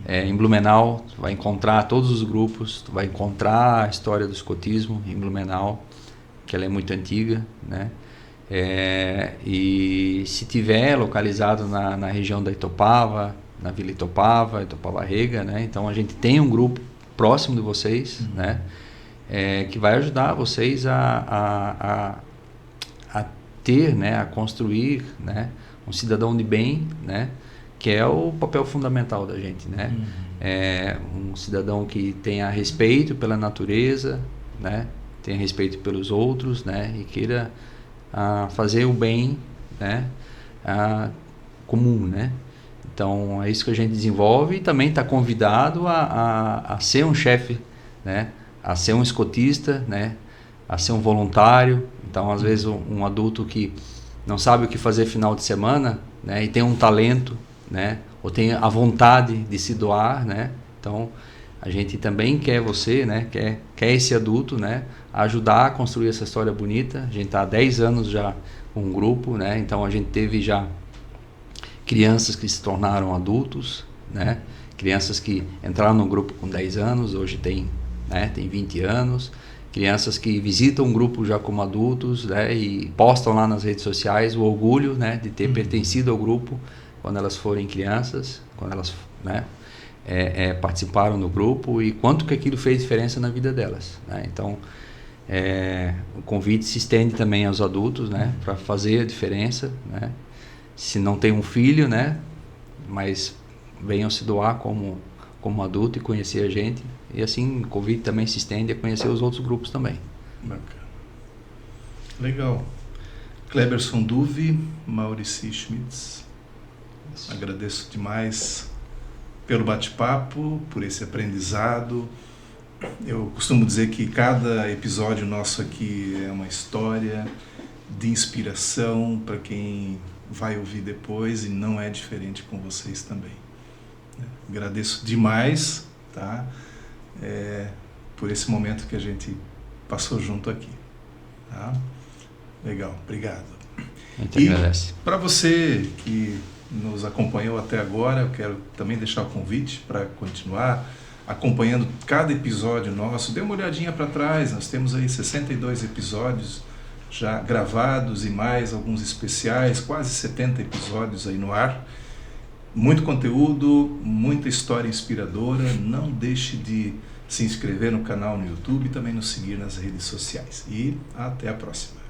Em Blumenau, tu vai encontrar todos os grupos, tu vai encontrar a história do escotismo em Blumenau, que ela é muito antiga, né? E se tiver localizado na região da Itopava, na Vila Itopava Rega, né? Então a gente tem um grupo próximo de vocês, né? Que vai ajudar vocês a ter, né? A construir, né? Um cidadão de bem, né? Que é o papel fundamental da gente, né? Um cidadão que tenha respeito pela natureza, né? Tenha respeito pelos outros, né? E queira fazer o bem, né? Comum, né? Então é isso que a gente desenvolve, e também está convidado a ser um chefe, né? A ser um escotista, né? A ser um voluntário. Então às vezes um adulto que não sabe o que fazer final de semana, né? E tem um talento, né? Ou tem a vontade de se doar, né? Então a gente também quer você, né? Quer esse adulto, né? Ajudar a construir essa história bonita. A gente está há 10 anos já com um grupo, né? Então a gente teve já crianças que se tornaram adultos, né? Crianças que entraram no grupo com 10 anos, hoje tem 20 anos. Crianças que visitam o grupo já como adultos, né? E postam lá nas redes sociais o orgulho, né? De ter pertencido ao grupo quando elas forem crianças, quando elas, né? Participaram do grupo, e quanto que aquilo fez diferença na vida delas, né? Então o convite se estende também aos adultos, né? Para fazer a diferença, né? Se não tem um filho, né? Mas venham se doar como adulto e conhecer a gente, e assim o convite também se estende a conhecer os outros grupos também.
Bacana. Legal. Kleberson Duve, Maurici Schmitz, agradeço demais pelo bate-papo, por esse aprendizado. Eu costumo dizer que cada episódio nosso aqui é uma história de inspiração para quem vai ouvir depois, e não é diferente com vocês também. Agradeço demais, tá? Por esse momento que a gente passou junto aqui. Tá? Legal, obrigado.
A gente agradece.
Para você que nos acompanhou até agora, eu quero também deixar o convite para continuar acompanhando cada episódio nosso, dê uma olhadinha para trás, nós temos aí 62 episódios já gravados e mais alguns especiais, quase 70 episódios aí no ar. Muito conteúdo, muita história inspiradora. Não deixe de se inscrever no canal no YouTube e também nos seguir nas redes sociais. E até a próxima.